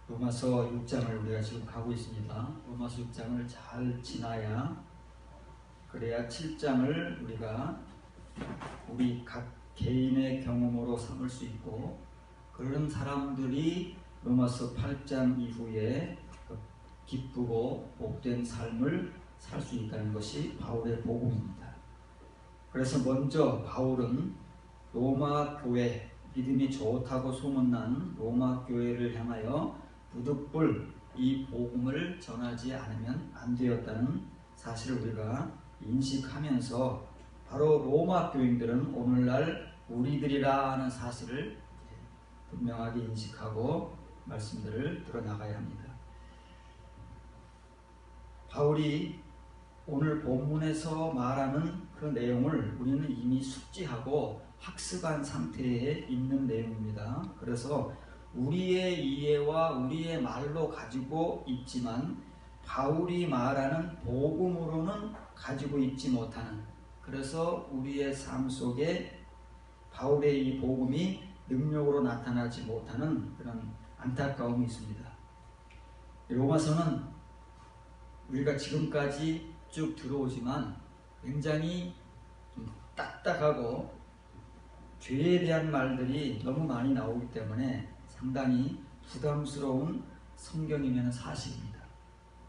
로마서 6장을 우리가 지금 가고 있습니다. 로마서 6장을 잘 지나야 그래야 7장을 우리가 우리 각 개인의 경험으로 삼을 수 있고, 그런 사람들이 로마서 8장 이후에 기쁘고 복된 삶을 살 수 있다는 것이 바울의 복음입니다. 그래서 먼저 바울은 로마 교회, 믿음이 좋다고 소문난 로마 교회를 향하여 부득불 이 복음을 전하지 않으면 안 되었다는 사실을 우리가 인식하면서, 바로 로마 교인들은 오늘날 우리들이라 하는 사실을 분명하게 인식하고 말씀들을 들어나가야 합니다. 바울이 오늘 본문에서 말하는 그 내용을 우리는 이미 숙지하고 학습한 상태에 있는 내용입니다. 그래서 우리의 이해와 우리의 말로 가지고 있지만 바울이 말하는 복음으로는 가지고 있지 못하는, 그래서 우리의 삶 속에 바울의 이 복음이 능력으로 나타나지 못하는 그런 안타까움이 있습니다. 로마서는 우리가 지금까지 쭉 들어오지만 굉장히 좀 딱딱하고 죄에 대한 말들이 너무 많이 나오기 때문에 상당히 부담스러운 성경이면 사실입니다.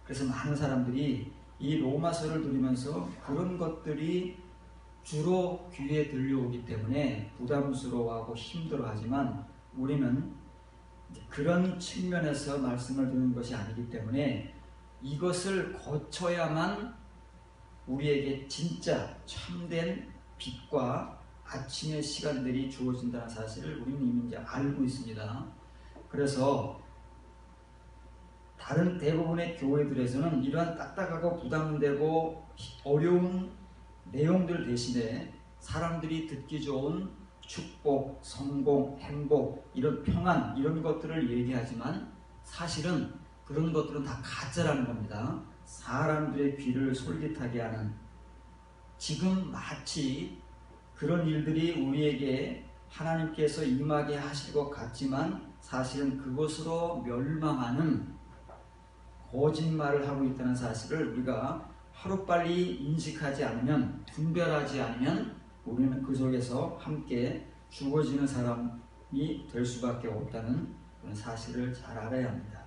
그래서 많은 사람들이 이 로마서를 들으면서 그런 것들이 주로 귀에 들려오기 때문에 부담스러워하고 힘들어하지만, 우리는 그런 측면에서 말씀을 듣는 것이 아니기 때문에 이것을 거쳐야만 우리에게 진짜 참된 빛과 아침의 시간들이 주어진다는 사실을 우리는 이미 이제 알고 있습니다. 그래서 다른 대부분의 교회들에서는 이러한 딱딱하고 부담되고 어려운 내용들 대신에 사람들이 듣기 좋은 축복, 성공, 행복, 이런 평안, 이런 것들을 얘기하지만 사실은 그런 것들은 다 가짜라는 겁니다. 사람들의 귀를 솔깃하게 하는, 지금 마치 그런 일들이 우리에게 하나님께서 임하게 하실 것 같지만 사실은 그것으로 멸망하는 거짓말을 하고 있다는 사실을 우리가 하루빨리 인식하지 않으면, 분별하지 않으면 우리는 그 속에서 함께 죽어지는 사람이 될 수밖에 없다는 그런 사실을 잘 알아야 합니다.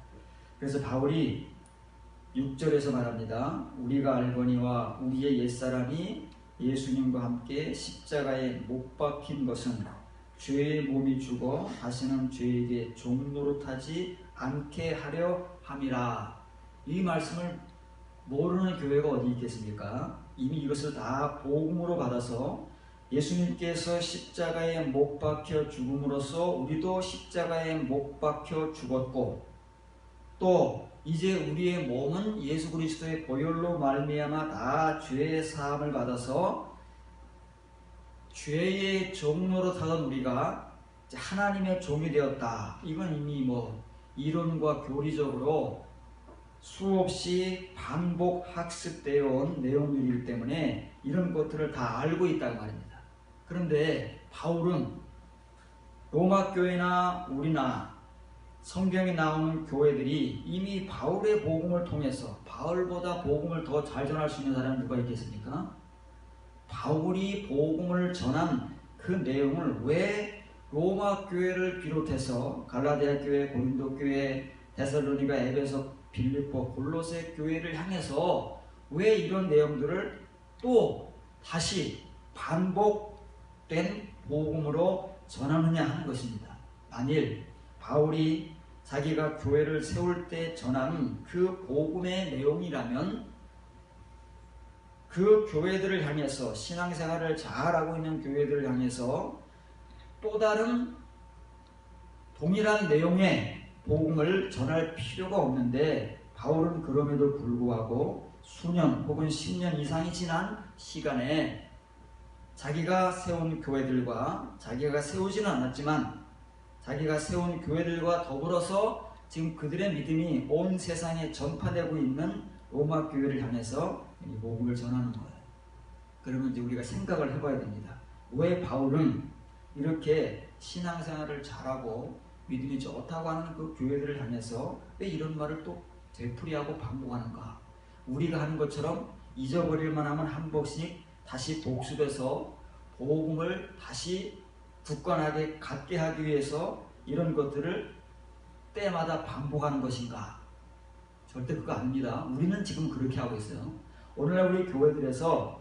그래서 바울이 6절에서 말합니다. 우리가 알거니와 우리의 옛사람이 예수님과 함께 십자가에 못 박힌 것은 죄의 몸이 죽어 다시는 죄에게 종노릇하지 않게 하려 함이라. 이 말씀을 모르는 교회가 어디 있겠습니까? 이미 이것을 다 복음으로 받아서 예수님께서 십자가에 못 박혀 죽음으로써 우리도 십자가에 못 박혀 죽었고, 또 이제 우리의 몸은 예수 그리스도의 보혈로 말미암아 다 죄의 사함을 받아서 죄의 종노릇하던 우리가 하나님의 종이 되었다. 이건 이미 이론과 교리적으로 수없이 반복 학습되어 온 내용들이기 때문에 이런 것들을 다 알고 있다고 말입니다. 그런데 바울은 로마 교회나 우리나 성경에 나오는 교회들이 이미 바울의 복음을 통해서, 바울보다 복음을 더 잘 전할 수 있는 사람이 누가 있겠습니까? 바울이 복음을 전한 그 내용을 왜 로마 교회를 비롯해서 갈라디아 교회, 고린도 교회, 데살로니가, 에베소, 빌립보, 골로새 교회를 향해서 왜 이런 내용들을 또 다시 반복된 복음으로 전하느냐 하는 것입니다. 만일 바울이 자기가 교회를 세울 때 전하는 그 복음의 내용이라면 그 교회들을 향해서, 신앙생활을 잘하고 있는 교회들을 향해서 또 다른 동일한 내용의 복음을 전할 필요가 없는데, 바울은 그럼에도 불구하고 수년 혹은 10년 이상이 지난 시간에 자기가 세운 교회들과, 자기가 세우지는 않았지만 자기가 세운 교회들과 더불어서 지금 그들의 믿음이 온 세상에 전파되고 있는 로마 교회를 향해서 이 복음을 전하는 거예요. 그러면 이제 우리가 생각을 해봐야 됩니다. 왜 바울은 이렇게 신앙생활을 잘하고 믿음이 좋다고 하는 그 교회들을 향해서 왜 이런 말을 또 되풀이하고 반복하는가? 우리가 하는 것처럼 잊어버릴만 하면 한 번씩 다시 복습해서 복음을 다시 굳건하게 갖게 하기 위해서 이런 것들을 때마다 반복하는 것인가? 절대 그거 아닙니다. 우리는 지금 그렇게 하고 있어요. 오늘날 우리 교회들에서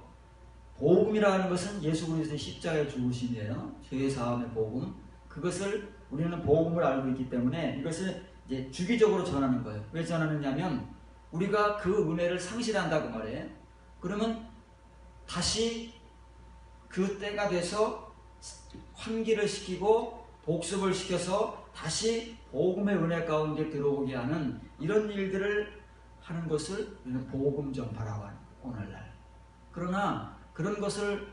복음이라 하는 것은 예수 그리스도의 십자가의 죽으심이에요. 죄의 사함의 복음. 그것을 우리는 복음을 알고 있기 때문에 이것을 이제 주기적으로 전하는 거예요. 왜 전하느냐면 우리가 그 은혜를 상실한다고 말해. 그러면 다시 그 때가 돼서 환기를 시키고 복습을 시켜서 다시 복음의 은혜 가운데 들어오게 하는 이런 일들을 하는 것을 우리는 복음 전파라고 하는 오늘날. 그러나 그런 것을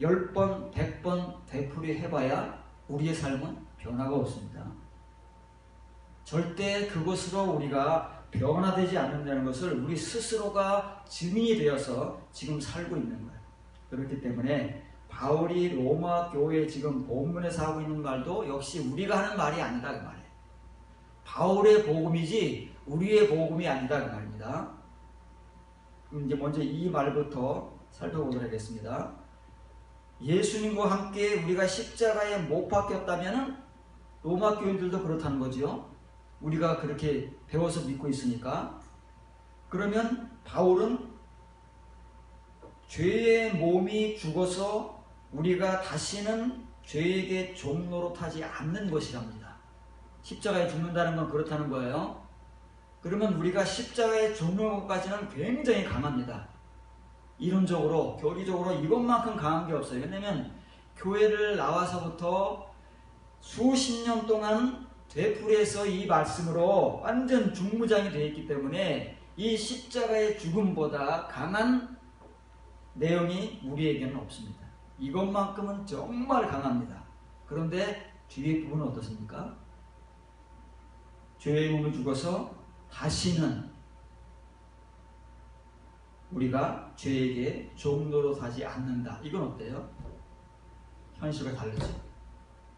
10번, 100번 되풀이 해봐야 우리의 삶은 변화가 없습니다. 절대 그것으로 우리가 변화되지 않는다는 것을 우리 스스로가 증인이 되어서 지금 살고 있는 거예요. 그렇기 때문에 바울이 로마 교회에 지금 본문에서 하고 있는 말도 역시 우리가 하는 말이 아니다 그 말이에요. 바울의 복음이지 우리의 복음이 아니다 그 말입니다. 그럼 이제 먼저 이 말부터 살펴보도록 하겠습니다. 예수님과 함께 우리가 십자가에 못 박혔다면 로마 교인들도 그렇다는 거죠. 우리가 그렇게 배워서 믿고 있으니까. 그러면 바울은 죄의 몸이 죽어서 우리가 다시는 죄에게 종노릇하지 않는 것이랍니다. 십자가에 죽는다는 건 그렇다는 거예요. 그러면 우리가 십자가에 죽는 것까지는 굉장히 강합니다. 이론적으로, 교리적으로 이것만큼 강한 게 없어요. 왜냐하면 교회를 나와서부터 수십 년 동안 되풀이해서 이 말씀으로 완전 중무장이 되어 있기 때문에 이 십자가의 죽음보다 강한 내용이 우리에게는 없습니다. 이것만큼은 정말 강합니다. 그런데 뒤에 부분은 어떻습니까? 죄의 몸을 죽어서 다시는 우리가 죄에게 종노릇하지 않는다. 이건 어때요? 현실과 다르죠.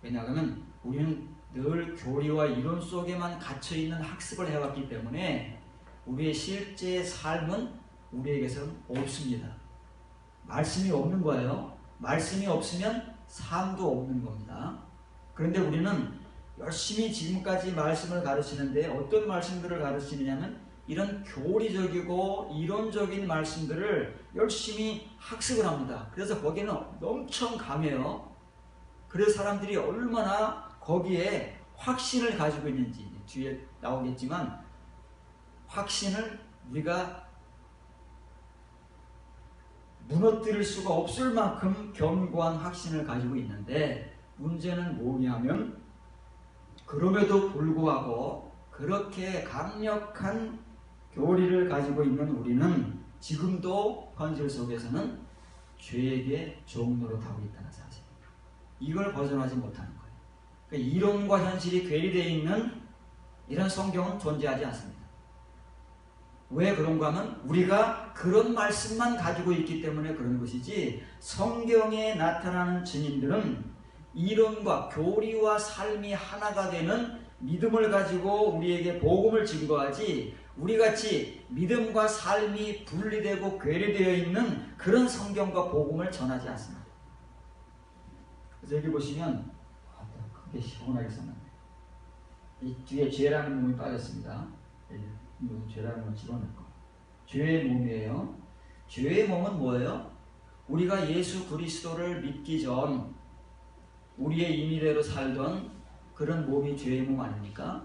왜냐하면 우리는 늘 교리와 이론 속에만 갇혀있는 학습을 해왔기 때문에 우리의 실제 삶은 우리에게서는 없습니다. 말씀이 없는 거예요. 말씀이 없으면 삶도 없는 겁니다. 그런데 우리는 열심히 지금까지 말씀을 가르치는데 어떤 말씀들을 가르치느냐면 이런 교리적이고 이론적인 말씀들을 열심히 학습을 합니다. 그래서 거기는 엄청 강해요. 그래서 사람들이 얼마나 거기에 확신을 가지고 있는지 뒤에 나오겠지만 확신을 우리가 무너뜨릴 수가 없을 만큼 견고한 확신을 가지고 있는데 문제는 뭐냐면 그럼에도 불구하고 그렇게 강력한 교리를 가지고 있는 우리는 지금도 현실 속에서는 죄에게 종노릇하고 있다는 사실. 이걸 벗어나지 못하는 거예요. 그러니까 이론과 현실이 괴리되어 있는 이런 성경은 존재하지 않습니다. 왜 그런가 하면 우리가 그런 말씀만 가지고 있기 때문에 그런 것이지 성경에 나타나는 증인들은 이론과 교리와 삶이 하나가 되는 믿음을 가지고 우리에게 복음을 증거하지 우리같이 믿음과 삶이 분리되고 괴리되어 있는 그런 성경과 복음을 전하지 않습니다. 그래서 여기 보시면 크게 시원하게 써놨네요. 이 뒤에 죄라는 몸이 빠졌습니다. 죄라는 건 집어넣을 거. 죄의 몸이에요. 죄의 몸은 뭐예요? 우리가 예수 그리스도를 믿기 전 우리의 임의대로 살던 그런 몸이 죄의 몸 아닙니까?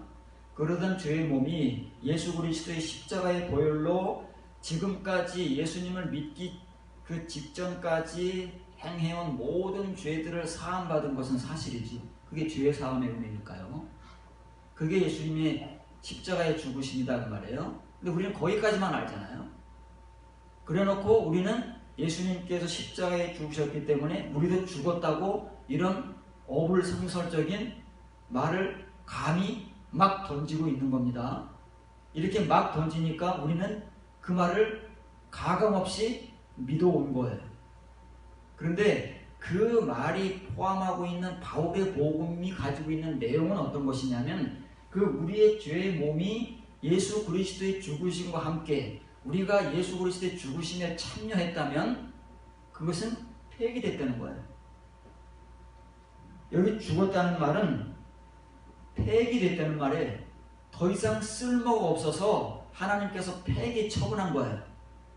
그러던 죄의 몸이 예수 그리스도의 십자가의 보혈로 지금까지 예수님을 믿기 그 직전까지 행해온 모든 죄들을 사함받은 것은 사실이지. 그게 죄의 사함의 은혜니까요. 그게 예수님의 십자가의 죽으심이다 그 말이에요. 근데 우리는 거기까지만 알잖아요. 그래놓고 우리는 예수님께서 십자가에 죽으셨기 때문에 우리도 죽었다고 이런 어불성설적인 말을 감히 막 던지고 있는 겁니다. 이렇게 막 던지니까 우리는 그 말을 가감없이 믿어온 거예요. 그런데 그 말이 포함하고 있는 바울의 복음이 가지고 있는 내용은 어떤 것이냐면 그 우리의 죄의 몸이 예수 그리스도의 죽으심과 함께 우리가 예수 그리스도의 죽으심에 참여했다면 그것은 폐기됐다는 거예요. 여기 죽었다는 말은 폐기됐다는 말에 더 이상 쓸모가 없어서 하나님께서 폐기 처분한 거예요.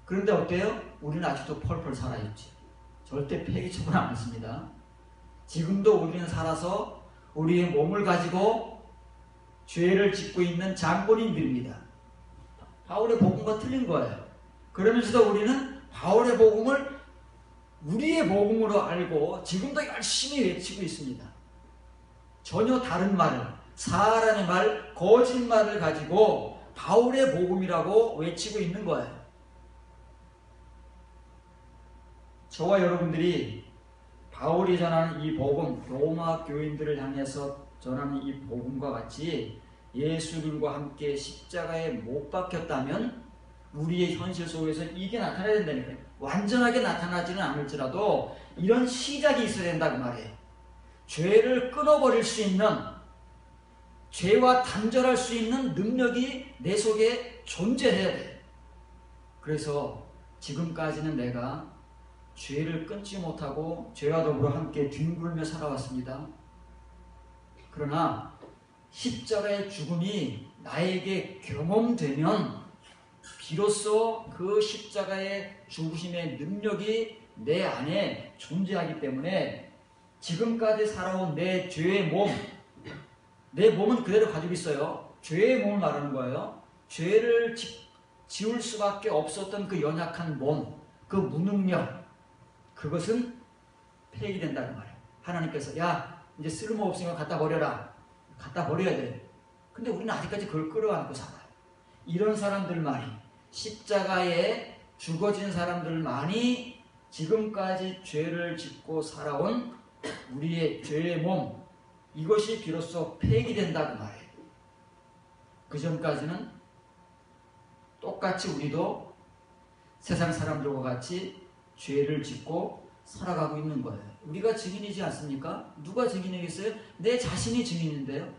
그런데 어때요? 우리는 아직도 펄펄 살아있지. 절대 폐기 처분 안 했습니다. 지금도 우리는 살아서 우리의 몸을 가지고 죄를 짓고 있는 장본인들입니다. 바울의 복음과 틀린 거예요. 그러면서도 우리는 바울의 복음을 우리의 복음으로 알고 지금도 열심히 외치고 있습니다. 전혀 다른 말을, 사람의 말, 거짓말을 가지고 바울의 복음이라고 외치고 있는 거예요. 저와 여러분들이 바울이 전하는 이 복음, 로마 교인들을 향해서 전하는 이 복음과 같이 예수님과 함께 십자가에 못 박혔다면 우리의 현실 속에서 이게 나타나야 된다니까요. 완전하게 나타나지는 않을지라도 이런 시작이 있어야 된다 그 말이에요. 죄를 끊어버릴 수 있는, 죄와 단절할 수 있는 능력이 내 속에 존재해야 돼. 그래서 지금까지는 내가 죄를 끊지 못하고 죄와 더불어 함께 뒹굴며 살아왔습니다. 그러나 십자가의 죽음이 나에게 경험되면 비로소 그 십자가의 죽으심의 능력이 내 안에 존재하기 때문에 지금까지 살아온 내 죄의 몸, 내 몸은 그대로 가지고 있어요. 죄의 몸을 말하는 거예요. 죄를 지울 수밖에 없었던 그 연약한 몸, 그 무능력, 그것은 폐기된다는 말이에요. 하나님께서 야 이제 쓸모없으면 갖다 버려라. 갖다 버려야 돼. 근데 우리는 아직까지 그걸 끌어안고 살아요. 이런 사람들만이, 십자가에 죽어진 사람들만이 지금까지 죄를 짓고 살아온 우리의 죄의 몸, 이것이 비로소 폐기된다고 말해요. 그 전까지는 똑같이 우리도 세상 사람들과 같이 죄를 짓고 살아가고 있는 거예요. 우리가 증인이지 않습니까? 누가 증인이겠어요? 내 자신이 증인인데요.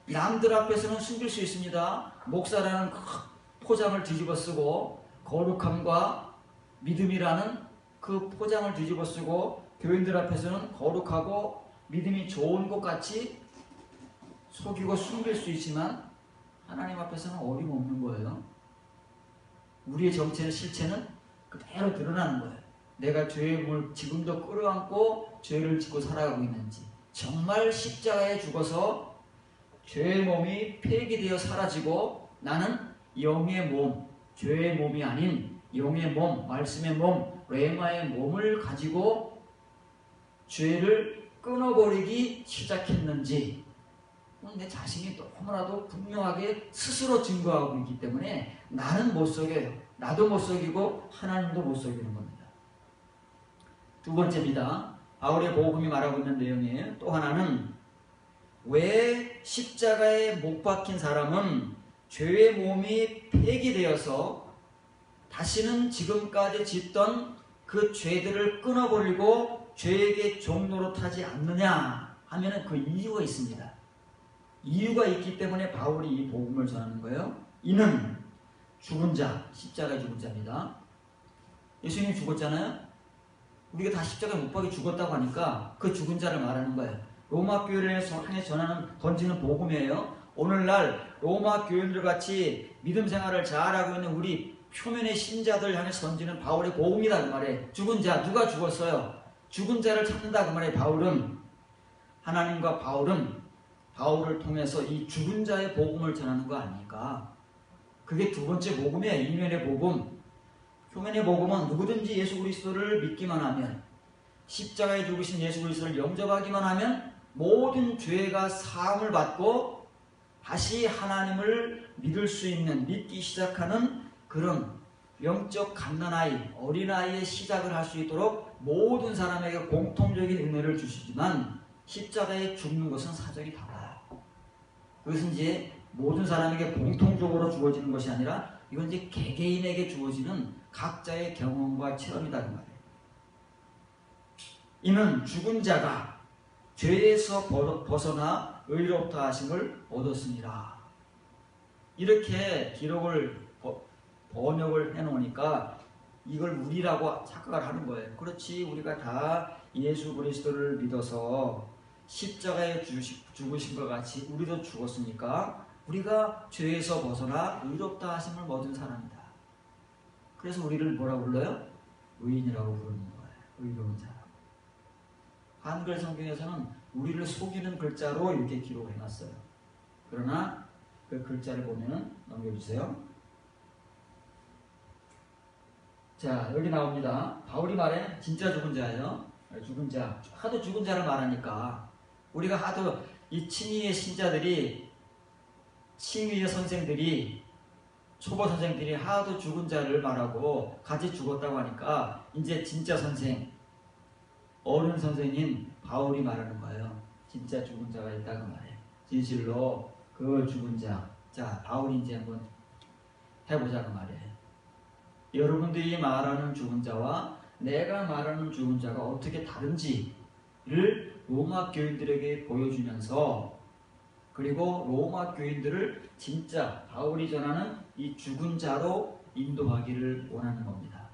남들 앞에서는 숨길 수 있습니다. 목사라는 포장을 뒤집어 쓰고 거룩함과 믿음이라는 그 포장을 뒤집어 쓰고 교인들 앞에서는 거룩하고 믿음이 좋은 것 같이 속이고 숨길 수 있지만 하나님 앞에서는 어림없는 거예요. 우리의 정체는, 실체는 그대로 드러나는 거예요. 내가 죄의 몸을 지금도 끌어안고 죄를 짓고 살아가고 있는지, 정말 십자가에 죽어서 죄의 몸이 폐기되어 사라지고 나는 영의 몸, 죄의 몸이 아닌 영의 몸, 말씀의 몸, 레마의 몸을 가지고 죄를 끊어버리기 시작했는지, 내 자신이 너무나도 분명하게 스스로 증거하고 있기 때문에 나는 못 속여요. 나도 못 속이고 하나님도 못 속이는 겁니다. 두 번째입니다. 바울의 복음이 말하고 있는 내용이에요. 또 하나는 왜 십자가에 못 박힌 사람은 죄의 몸이 폐기되어서 다시는 지금까지 짓던 그 죄들을 끊어버리고 죄에게 종노릇하지 않느냐 하면 그 이유가 있습니다. 이유가 있기 때문에 바울이 이 복음을 전하는 거예요. 이는 죽은 자, 십자가에 죽은 자입니다. 예수님이 죽었잖아요. 우리가 다 십자가에 못 박혀 죽었다고 하니까 그 죽은 자를 말하는 거예요. 로마 교회를 향해 던지는 복음이에요. 오늘날 로마 교인들 같이 믿음 생활을 잘하고 있는 우리 표면의 신자들 향해서 던지는 바울의 복음이다 그 말이에요. 죽은 자, 누가 죽었어요? 죽은 자를 찾는다 그 말이에요. 바울은, 하나님과 바울을 통해서 이 죽은 자의 복음을 전하는 거 아닙니까? 그게 두 번째 복음이에요. 이면의 복음. 표면의 복음은 누구든지 예수 그리스도를 믿기만 하면, 십자가에 죽으신 예수 그리스도를 영접하기만 하면 모든 죄가 사함을 받고 다시 하나님을 믿을 수 있는, 믿기 시작하는 그런 영적 갓난아이, 어린아이의 시작을 할 수 있도록 모든 사람에게 공통적인 은혜를 주시지만 십자가에 죽는 것은 사정이 달라요. 그것은 이제 모든 사람에게 공통적으로 주어지는 것이 아니라 이건 이제 개개인에게 주어지는 각자의 경험과 체험이다 그 말이에요. 이는 죽은 자가 죄에서 벗어나 의롭다 하심을 얻었습니다. 이렇게 기록을 번역을 해놓으니까 이걸 우리라고 착각을 하는 거예요. 그렇지, 우리가 다 예수 그리스도를 믿어서 십자가에 죽으신 것 같이 우리도 죽었으니까 우리가 죄에서 벗어나 의롭다 하심을 얻은 사람이다. 그래서 우리를 뭐라고 불러요? 의인이라고 부르는 거예요. 의로운 사람. 한글 성경에서는 우리를 속이는 글자로 이렇게 기록해놨어요. 그러나 그 글자를 보면은 넘겨주세요. 자, 여기 나옵니다. 바울이 말해 진짜 죽은 자예요. 죽은 자. 하도 죽은 자를 말하니까 우리가 하도 이 칭의의 신자들이, 칭의의 선생들이, 초보 선생들이 하도 죽은 자를 말하고 같이 죽었다고 하니까 이제 진짜 선생, 어른 선생님 바울이 말하는 거예요. 진짜 죽은 자가 있다고 말해요. 진실로 그 죽은 자. 자, 바울이 이제 한번 해보자고 말이에요. 여러분들이 말하는 죽은 자와 내가 말하는 죽은 자가 어떻게 다른지를 로마 교인들에게 보여주면서, 그리고 로마 교인들을 진짜 바울이 전하는 이 죽은 자로 인도하기를 원하는 겁니다.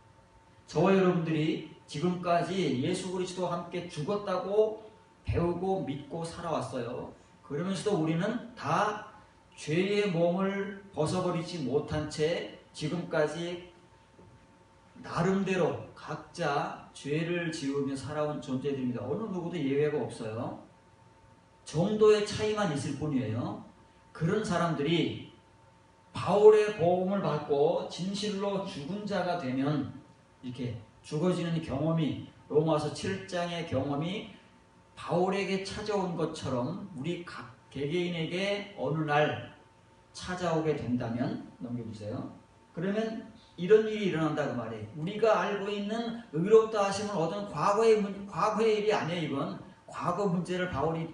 저와 여러분들이 지금까지 예수 그리스도와 함께 죽었다고 배우고 믿고 살아왔어요. 그러면서도 우리는 다 죄의 몸을 벗어버리지 못한 채 지금까지 나름대로 각자 죄를 지으며 살아온 존재들입니다. 어느 누구도 예외가 없어요. 정도의 차이만 있을 뿐이에요. 그런 사람들이 바울의 보험을 받고 진실로 죽은 자가 되면 이렇게 죽어지는 경험이, 로마서 7장의 경험이 바울에게 찾아온 것처럼 우리 각 개개인에게 어느 날 찾아오게 된다면, 넘겨주세요. 그러면 이런 일이 일어난다고 말해요. 우리가 알고 있는 의롭다 하심을 얻은 과거의 일이 아니에요. 이건 과거 문제를 바울이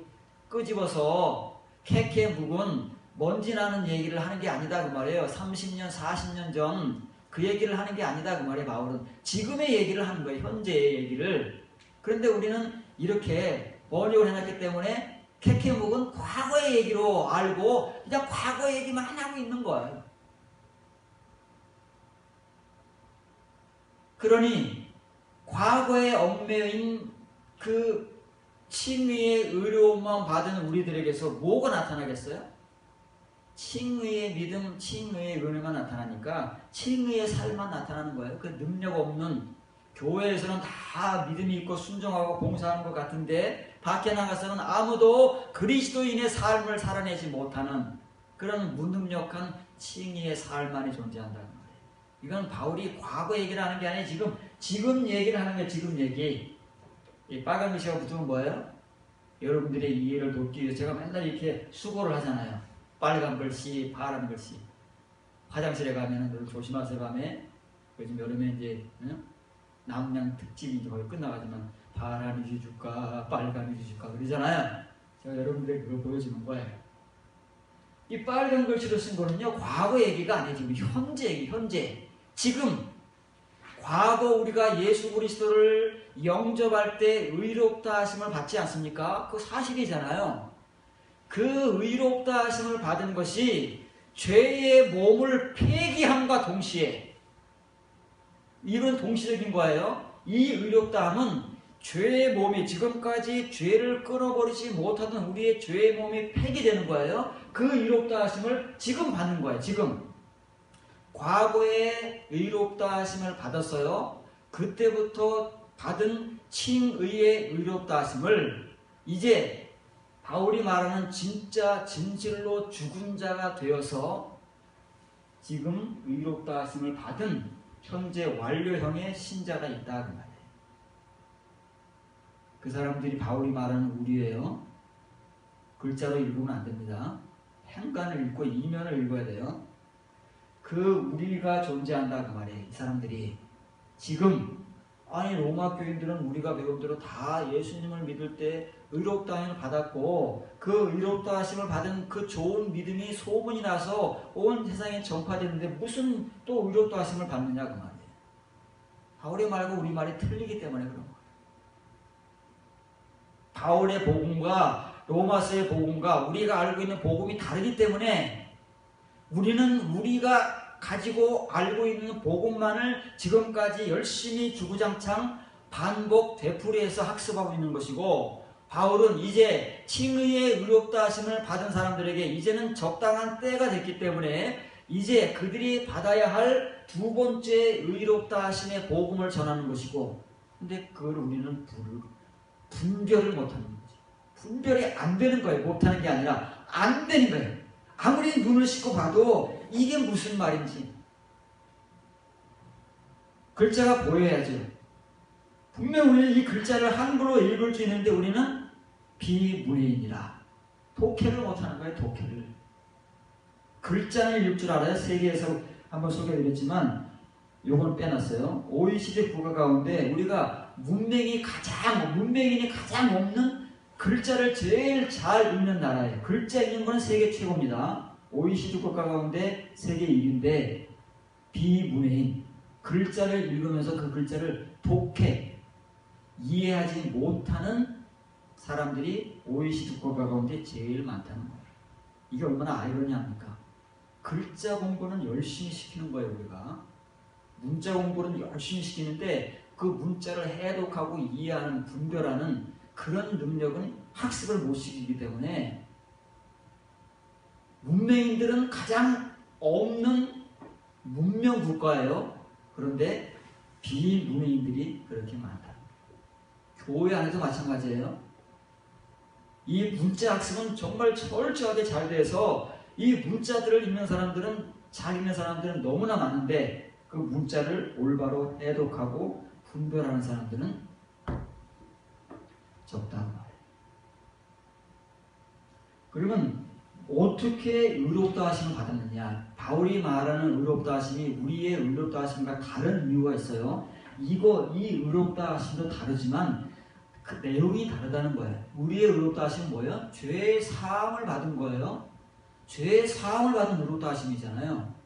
끄집어서 캐캐 묵은 먼지 나는 얘기를 하는 게 아니다 그 말이에요. 30년, 40년 전 그 얘기를 하는 게 아니다 그 말이에요. 바울은 지금의 얘기를 하는 거예요. 현재의 얘기를. 그런데 우리는 이렇게 번역을 해놨기 때문에 캐캐 묵은 과거의 얘기로 알고 그냥 과거 얘기만 하고 있는 거예요. 그러니 과거에 얽매인 그 칭의의 의로움만 받은 우리들에게서 뭐가 나타나겠어요? 칭의의 믿음, 칭의의 은혜만 나타나니까 칭의의 삶만 나타나는 거예요. 그 능력 없는, 교회에서는 다 믿음이 있고 순종하고 봉사하는 것 같은데 밖에 나가서는 아무도 그리스도인의 삶을 살아내지 못하는 그런 무능력한 칭의의 삶만이 존재한다는 거예요. 이건 바울이 과거 얘기를 하는 게 아니에요. 지금 얘기를 하는 거예요. 지금 얘기. 이 빨간 글씨가 붙으면 뭐예요? 여러분들의 이해를 돕기 위해서 제가 맨날 이렇게 수고를 하잖아요. 빨간 글씨, 파란 글씨. 화장실에 가면은 늘 조심하세요. 밤에 요즘 여름에 이제 남양 특집이 이제 거의 끝나가지만 파란 이주 줄까, 빨간 이주 줄까 그러잖아요. 제가 여러분들에게 그걸 보여주는 거예요. 이 빨간 글씨로 쓴 거는요, 과거 얘기가 아니에요. 지금 현재 얘기, 현재. 지금 과거 우리가 예수 그리스도를 영접할 때 의롭다 하심을 받지 않습니까? 그거 사실이잖아요. 그 의롭다 하심을 받은 것이 죄의 몸을 폐기함과 동시에, 이건 동시적인 거예요. 이 의롭다함은 죄의 몸이, 지금까지 죄를 끊어버리지 못하던 우리의 죄의 몸이 폐기되는 거예요. 그 의롭다 하심을 지금 받는 거예요. 지금. 과거에 의롭다 하심을 받았어요. 그때부터 받은 칭의의 의롭다 하심을 이제 바울이 말하는 진짜 진실로 죽은 자가 되어서 지금 의롭다 하심을 받은 현재 완료형의 신자가 있다 그 말이에요. 그 사람들이 바울이 말하는 우리예요. 글자로 읽으면 안 됩니다. 행간을 읽고 이면을 읽어야 돼요. 그 우리가 존재한다 그 말이에요. 이 사람들이 지금, 아니 로마 교인들은 우리가 배운 대로 다 예수님을 믿을 때 의롭다 하심을 받았고 그 의롭다 하심을 받은 그 좋은 믿음이 소문이 나서 온 세상에 전파됐는데 무슨 또 의롭다 하심을 받느냐 그 말이에요. 바울의 말과 우리 말이 틀리기 때문에 그런 거예요. 바울의 복음과 로마서의 복음과 우리가 알고 있는 복음이 다르기 때문에 우리는 우리가 가지고 알고 있는 복음만을 지금까지 열심히 주구장창 반복 되풀이해서 학습하고 있는 것이고, 바울은 이제 칭의의 의롭다 하심을 받은 사람들에게 이제는 적당한 때가 됐기 때문에 이제 그들이 받아야 할 두 번째 의롭다 하심의 복음을 전하는 것이고, 근데 그걸 우리는 분별을 못하는 거죠. 분별이 안 되는 거예요. 못하는 게 아니라 안 되는 거예요. 아무리 눈을 씻고 봐도 이게 무슨 말인지 글자가 보여야죠. 분명 우리는 이 글자를 한글로 읽을 수 있는데 우리는 비문해인이라 독해를 못하는 거예요. 독해를. 글자는 읽을 줄 알아요. 세계에서 한번 소개해드렸지만 요건 빼놨어요. OECD 국가 가운데 우리가 문맹인이 가장 없는 글자를 제일 잘 읽는 나라예요. 글자 읽는 건 세계 최고입니다. OECD 국가 가운데 세계 1위인데 비문해인, 글자를 읽으면서 그 글자를 독해 이해하지 못하는 사람들이 OECD 국가 가운데 제일 많다는 거예요. 이게 얼마나 아이러니합니까? 글자 공부는 열심히 시키는 거예요. 우리가 문자 공부는 열심히 시키는데 그 문자를 해독하고 이해하는, 분별하는 그런 능력은 학습을 못 시키기 때문에 문맹인들은 가장 없는 문명 국가예요. 그런데 비문맹인들이 그렇게 많다. 교회 안에도 마찬가지예요. 이 문자 학습은 정말 철저하게 잘 돼서 이 문자들을 읽는 사람들은, 잘 읽는 사람들은 너무나 많은데 그 문자를 올바로 해독하고 분별하는 사람들은 적다는 말이에요. 그러면 어떻게 의롭다 하심을 받았느냐? 바울이 말하는 의롭다 하심이 우리의 의롭다 하심과 다른 이유가 있어요. 이 의롭다 하심도 다르지만 그 내용이 다르다는 거예요. 우리의 의롭다 하심은 뭐예요? 죄의 사함을 받은 거예요. 죄의 사함을 받은 의롭다 하심이잖아요.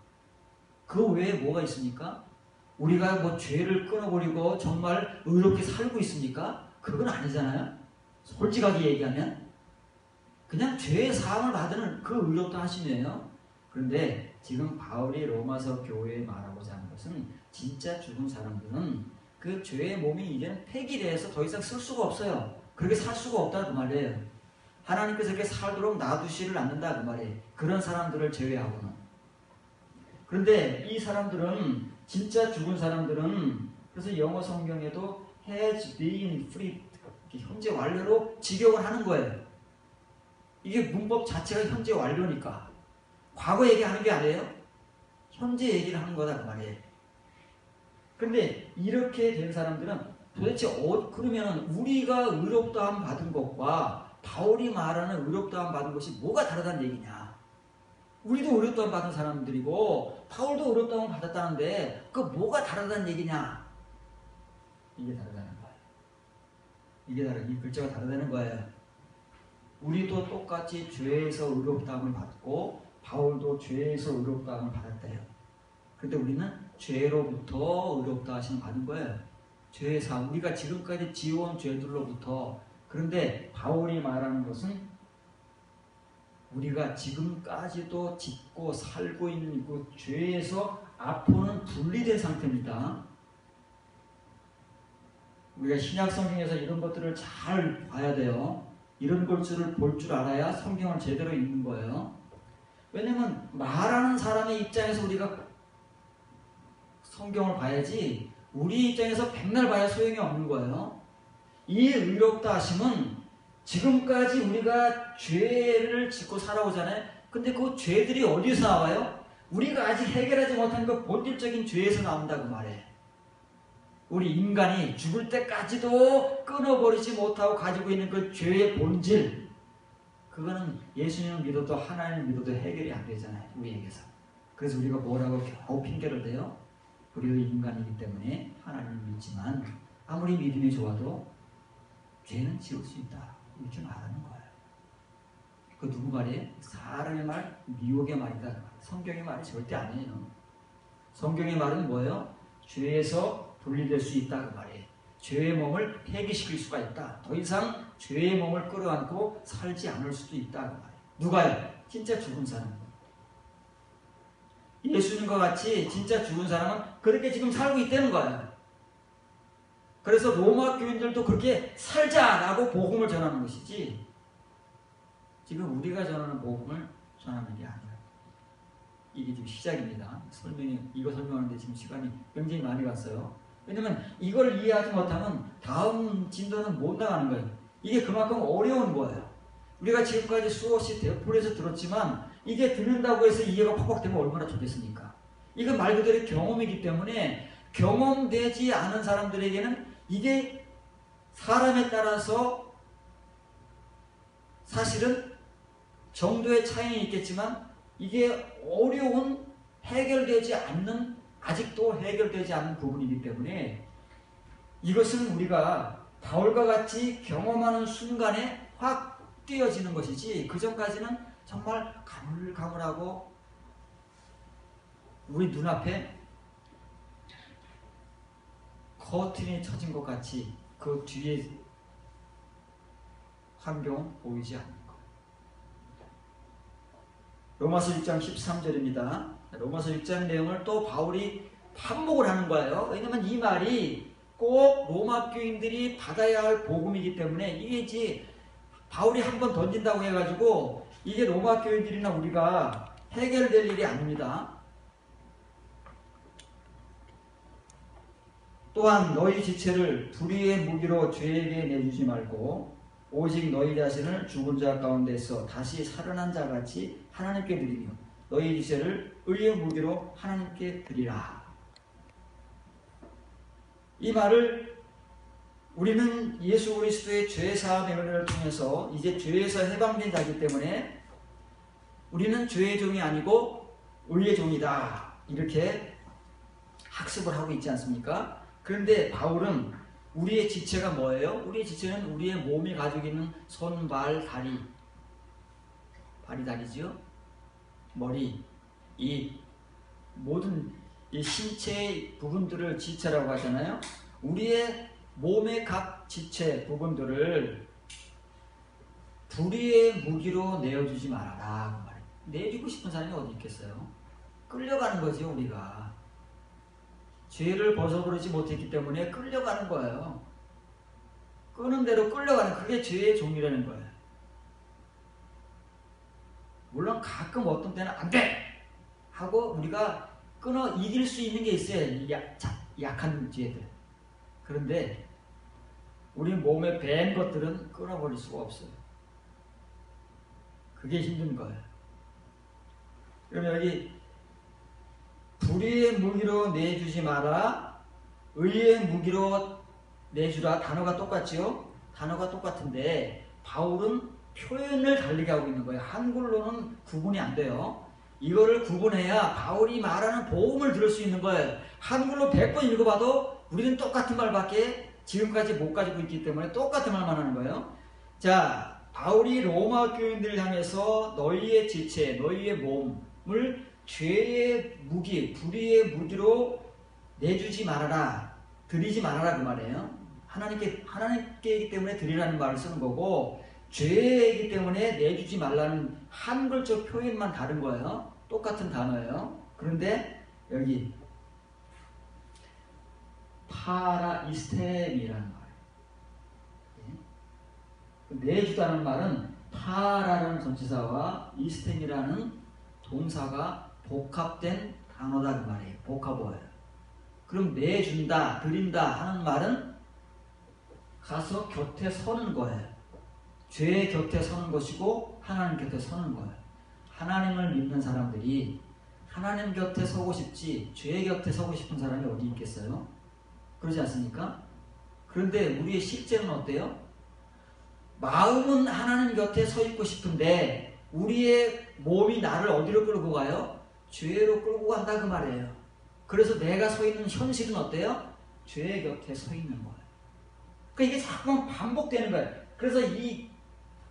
그 외에 뭐가 있습니까? 우리가 뭐 죄를 끊어버리고 정말 의롭게 살고 있습니까? 그건 아니잖아요. 솔직하게 얘기하면 그냥 죄의 사함을 받은 그 의롭다 하심이에요. 그런데 지금 바울이 로마서 교회에 말하고자 하는 것은 진짜 죽은 사람들은 그 죄의 몸이 이제는 폐기돼서 더 이상 쓸 수가 없어요. 그렇게 살 수가 없다 그 말이에요. 하나님께서 이렇게 살도록 놔두시를 않는다 그 말이에요. 그런 사람들을 제외하고는. 그런데 이 사람들은, 진짜 죽은 사람들은, 그래서 영어 성경에도 has been freed, 현재 완료로 직역을 하는 거예요. 이게 문법 자체가 현재 완료니까 과거 얘기하는 게 아니에요. 현재 얘기를 하는 거다 그 말이에요. 그런데 이렇게 된 사람들은 도대체 그러면 우리가 의롭다함 받은 것과 바울이 말하는 의롭다함 받은 것이 뭐가 다르다는 얘기냐? 우리도 의롭다함 받은 사람들이고 바울도 의롭다함 받았다는데 그 뭐가 다르다는 얘기냐? 이게 다르다는 거예요. 이 글자가 다르다는 거예요. 우리도 똑같이 죄에서 의롭다함을 받고 바울도 죄에서 의롭다함을 받았대요. 그런데 우리는 죄로부터 의롭다 하심을 받은 거예요. 죄의 사함, 우리가 지금까지 지어온 죄들로부터. 그런데 바울이 말하는 것은 우리가 지금까지도 짓고 살고 있는 그 죄에서 앞으로는 분리된 상태입니다. 우리가 신약 성경에서 이런 것들을 잘 봐야 돼요. 이런 것들을 볼 줄 알아야 성경을 제대로 읽는 거예요. 왜냐면 말하는 사람의 입장에서 우리가 성경을 봐야지 우리 입장에서 백날 봐야 소용이 없는 거예요. 이 의롭다 하심은 지금까지 우리가 죄를 짓고 살아오잖아요. 근데 그 죄들이 어디서 나와요? 우리가 아직 해결하지 못한 그 본질적인 죄에서 나온다고 말해. 우리 인간이 죽을 때까지도 끊어버리지 못하고 가지고 있는 그 죄의 본질, 그거는 예수님을 믿어도 하나님을 믿어도 해결이 안 되잖아요. 우리에게서. 그래서 우리가 뭐라고 겨우 핑계를 대요? 우리도 인간이기 때문에 하나님을 믿지만 아무리 믿음이 좋아도 죄는 지을 수 있다. 이렇게 말하는 거예요. 그 누구 말이에요? 사람의 말, 미혹의 말이다. 성경의 말이 절대 아니에요. 성경의 말은 뭐예요? 죄에서 분리될 수 있다 그 말이에요. 죄의 몸을 폐기시킬 수가 있다. 더 이상 죄의 몸을 끌어안고 살지 않을 수도 있다. 그 말이에요. 누가요? 진짜 죽은 사람. 예수님과 같이 진짜 죽은 사람은 그렇게 지금 살고 있다는 거예요. 그래서 로마 교인들도 그렇게 살자라고 복음을 전하는 것이지, 지금 우리가 전하는 복음을 전하는 게 아니에요. 이게 지금 시작입니다. 이거 설명하는데 지금 시간이 굉장히 많이 갔어요. 왜냐면 이걸 이해하지 못하면 다음 진도는 못 나가는 거예요. 이게 그만큼 어려운 거예요. 우리가 지금까지 수없이 대풀에서 들었지만 이게 듣는다고 해서 이해가 팍팍 되면 얼마나 좋겠습니까? 이건 말 그대로 경험이기 때문에 경험되지 않은 사람들에게는 이게 사람에 따라서 사실은 정도의 차이는 있겠지만 이게 어려운, 해결되지 않는, 아직도 해결되지 않는 부분이기 때문에 이것은 우리가 바울과 같이 경험하는 순간에 확 띄어지는 것이지, 그 전까지는 정말 가물가물하고 우리 눈앞에 커튼이 쳐진 것 같이 그 뒤에 환경 보이지 않는 것. 로마서 6장 13절입니다. 로마서 6장 내용을 또 바울이 반복을 하는 거예요. 왜냐면 이 말이 꼭 로마 교인들이 받아야 할 복음이기 때문에, 이게 이제 바울이 한번 던진다고 해가지고 이게 로마 교인들이나 우리가 해결될 일이 아닙니다. 또한 너희 지체를 불의의 무기로 죄에게 내주지 말고 오직 너희 자신을 죽은 자 가운데서 다시 살아난 자같이 하나님께 드리며 너희 지체를 의의 무기로 하나님께 드리라. 이 말을 우리는 예수 그리스도의 죄사함의 은혜를 통해서 이제 죄에서 해방된 자이기 때문에 우리는 죄의 종이 아니고 의의 종이다, 이렇게 학습을 하고 있지 않습니까? 그런데 바울은 우리의 지체가 뭐예요? 우리의 지체는 우리의 몸이 가지고 있는 손, 발, 다리, 발이 다리죠? 머리, 이 모든 이 신체의 부분들을 지체라고 하잖아요. 우리의 몸의 각 지체 부분들을 불의의 무기로 내어주지 말아라, 그 말이에요. 내주고 싶은 사람이 어디 있겠어요? 끌려가는 거죠. 우리가 죄를 벗어버리지 못했기 때문에 끌려가는 거예요. 끄는 대로 끌려가는, 그게 죄의 종이라는 거예요. 물론 가끔 어떤 때는 안 돼! 하고 우리가 끊어 이길 수 있는 게 있어요. 약한 죄들. 그런데 우리 몸에 밴 것들은 끊어버릴 수가 없어요. 그게 힘든 거예요. 그럼 여기 불의의 무기로 내주지 마라, 의의 무기로 내주라, 단어가 똑같지요? 단어가 똑같은데 바울은 표현을 다르게 하고 있는 거예요. 한글로는 구분이 안 돼요. 이거를 구분해야 바울이 말하는 복음을 들을 수 있는 거예요. 한글로 100번 읽어봐도 우리는 똑같은 말밖에 지금까지 못 가지고 있기 때문에 똑같은 말만 하는 거예요. 자, 바울이 로마 교인들을 향해서 너희의 지체, 너희의 몸을 죄의 무기, 불의의 무기로 내주지 말아라, 드리지 말아라, 그 말이에요. 하나님께이기 때문에 드리라는 말을 쓰는 거고, 죄이기 때문에 내주지 말라는 한글적 표현만 다른 거예요. 똑같은 단어예요. 그런데 여기 파라이스템이라는 말이에요. 내주다는 말은 파라라는 전치사와 이스템이라는 동사가 복합된 단어다, 그 말이에요. 복합어예요. 그럼 내준다, 드린다 하는 말은 가서 곁에 서는 거예요. 죄의 곁에 서는 것이고 하나님 곁에 서는 거예요. 하나님을 믿는 사람들이 하나님 곁에 서고 싶지 죄의 곁에 서고 싶은 사람이 어디 있겠어요? 그러지 않습니까? 그런데 우리의 실제는 어때요? 마음은 하나님 곁에 서 있고 싶은데 우리의 몸이 나를 어디로 끌고 가요? 죄로 끌고 간다, 그 말이에요. 그래서 내가 서 있는 현실은 어때요? 죄의 곁에 서 있는 거예요. 그러니까 이게 자꾸만 반복되는 거예요. 그래서 이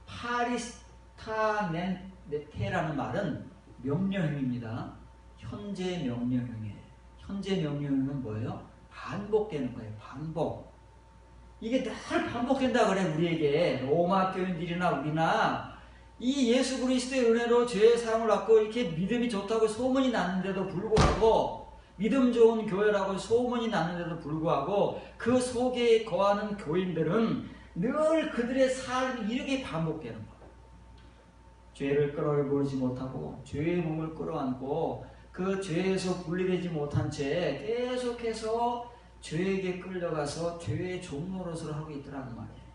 파리스타네테라는 말은 명령형입니다. 현재 명령형이에요. 현재 명령형은 뭐예요? 반복되는 거예요. 반복. 이게 늘 반복된다 그래. 우리에게 로마 교인들이나 우리나 이 예수 그리스도의 은혜로 죄의 사함을 받고 이렇게 믿음이 좋다고 소문이 났는데도 불구하고, 믿음 좋은 교회라고 소문이 났는데도 불구하고 그 속에 거하는 교인들은 늘 그들의 삶이 이렇게 반복되는 거예요. 죄를 끌어버리지 못하고 죄의 몸을 끌어안고 그 죄에서 분리되지 못한 채 계속해서 죄에게 끌려가서 죄의 종노릇을 하고 있더라는 말이에요.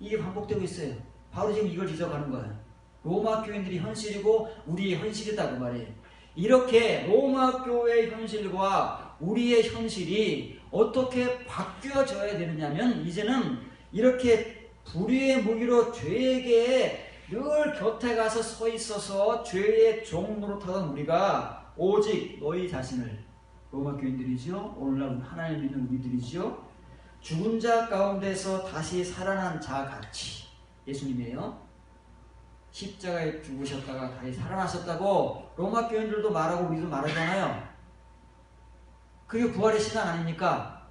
이게 반복되고 있어요. 바로 지금 이걸 지적하는 거예요. 로마 교인들이 현실이고 우리의 현실이다 그 말이에요. 이렇게 로마 교회의 현실과 우리의 현실이 어떻게 바뀌어져야 되느냐면, 이제는 이렇게 불의의 무기로 죄에게 늘 곁에 가서 서 있어서 죄의 종노릇하던 우리가 오직 너희 자신을, 로마 교인들이죠, 오늘날 하나님 믿는 우리들이죠, 죽은 자 가운데서 다시 살아난 자 같이, 예수님이에요, 십자가에 죽으셨다가 다시 살아나셨다고 로마 교인들도 말하고 우리도 말하잖아요. 그게 부활의 신앙 아닙니까?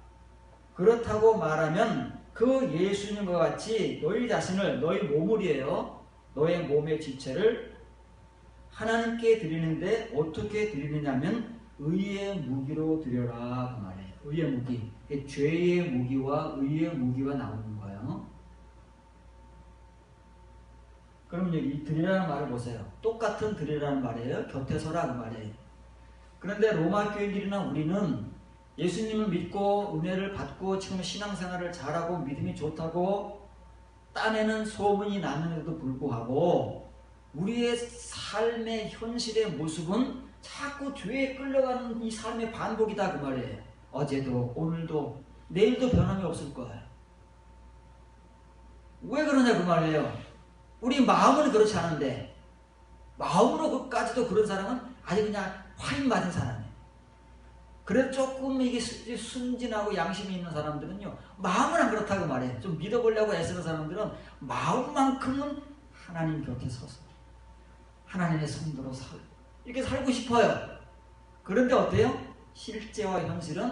그렇다고 말하면 그 예수님과 같이 너희 자신을, 너희 몸을이에요, 너의 몸의 지체를 하나님께 드리는데 어떻게 드리느냐면 의의 무기로 드려라 그 말이에요. 의의 무기, 죄의 무기와 의의 무기가 나오는 거예요. 그럼 여기 드리라는 말을 보세요. 똑같은 드리라는 말이에요. 곁에 서라 그 말이에요. 그런데 로마 교인들이나 우리는 예수님을 믿고 은혜를 받고 지금 신앙생활을 잘하고 믿음이 좋다고 딴에는 소문이 나는데도 불구하고 우리의 삶의 현실의 모습은 자꾸 죄에 끌려가는 이 삶의 반복이다 그 말이에요. 어제도 오늘도 내일도 변함이 없을 거예요. 왜 그러냐 그 말이에요. 우리 마음은 그렇지 않은데 마음으로까지도 그런 사람은 아주 그냥 화인 맞은 사람이에요. 그래도 조금 이게 순진하고 양심이 있는 사람들은요, 마음은 안 그렇다고 말해요. 좀 믿어보려고 애쓰는 사람들은 마음만큼은 하나님 곁에 서서 하나님의 성도로 이렇게 살고 싶어요. 그런데 어때요? 실제와 현실은,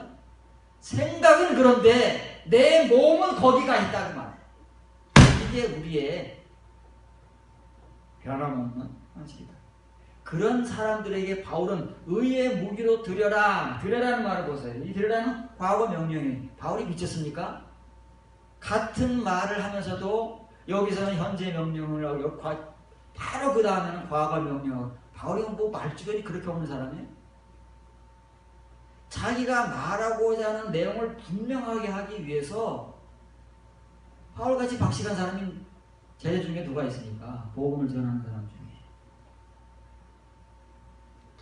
생각은 그런데 내 몸은 거기가 있다고 말해요. 이게 우리의 변함없는 현실이다. 그런 사람들에게 바울은 의의 무기로 드려라, 드려라는 말을 보세요. 이 드려라는 과거 명령이에요. 바울이 미쳤습니까? 같은 말을 하면서도 여기서는 현재 명령을 하고 바로 그 다음에는 과거 명령. 바울이 뭐 말주변이 그렇게 없는 사람이에요? 자기가 말하고자 하는 내용을 분명하게 하기 위해서 바울같이 박식한 사람이 제자 중에 누가 있습니까? 복음을 전하는 사람 중에.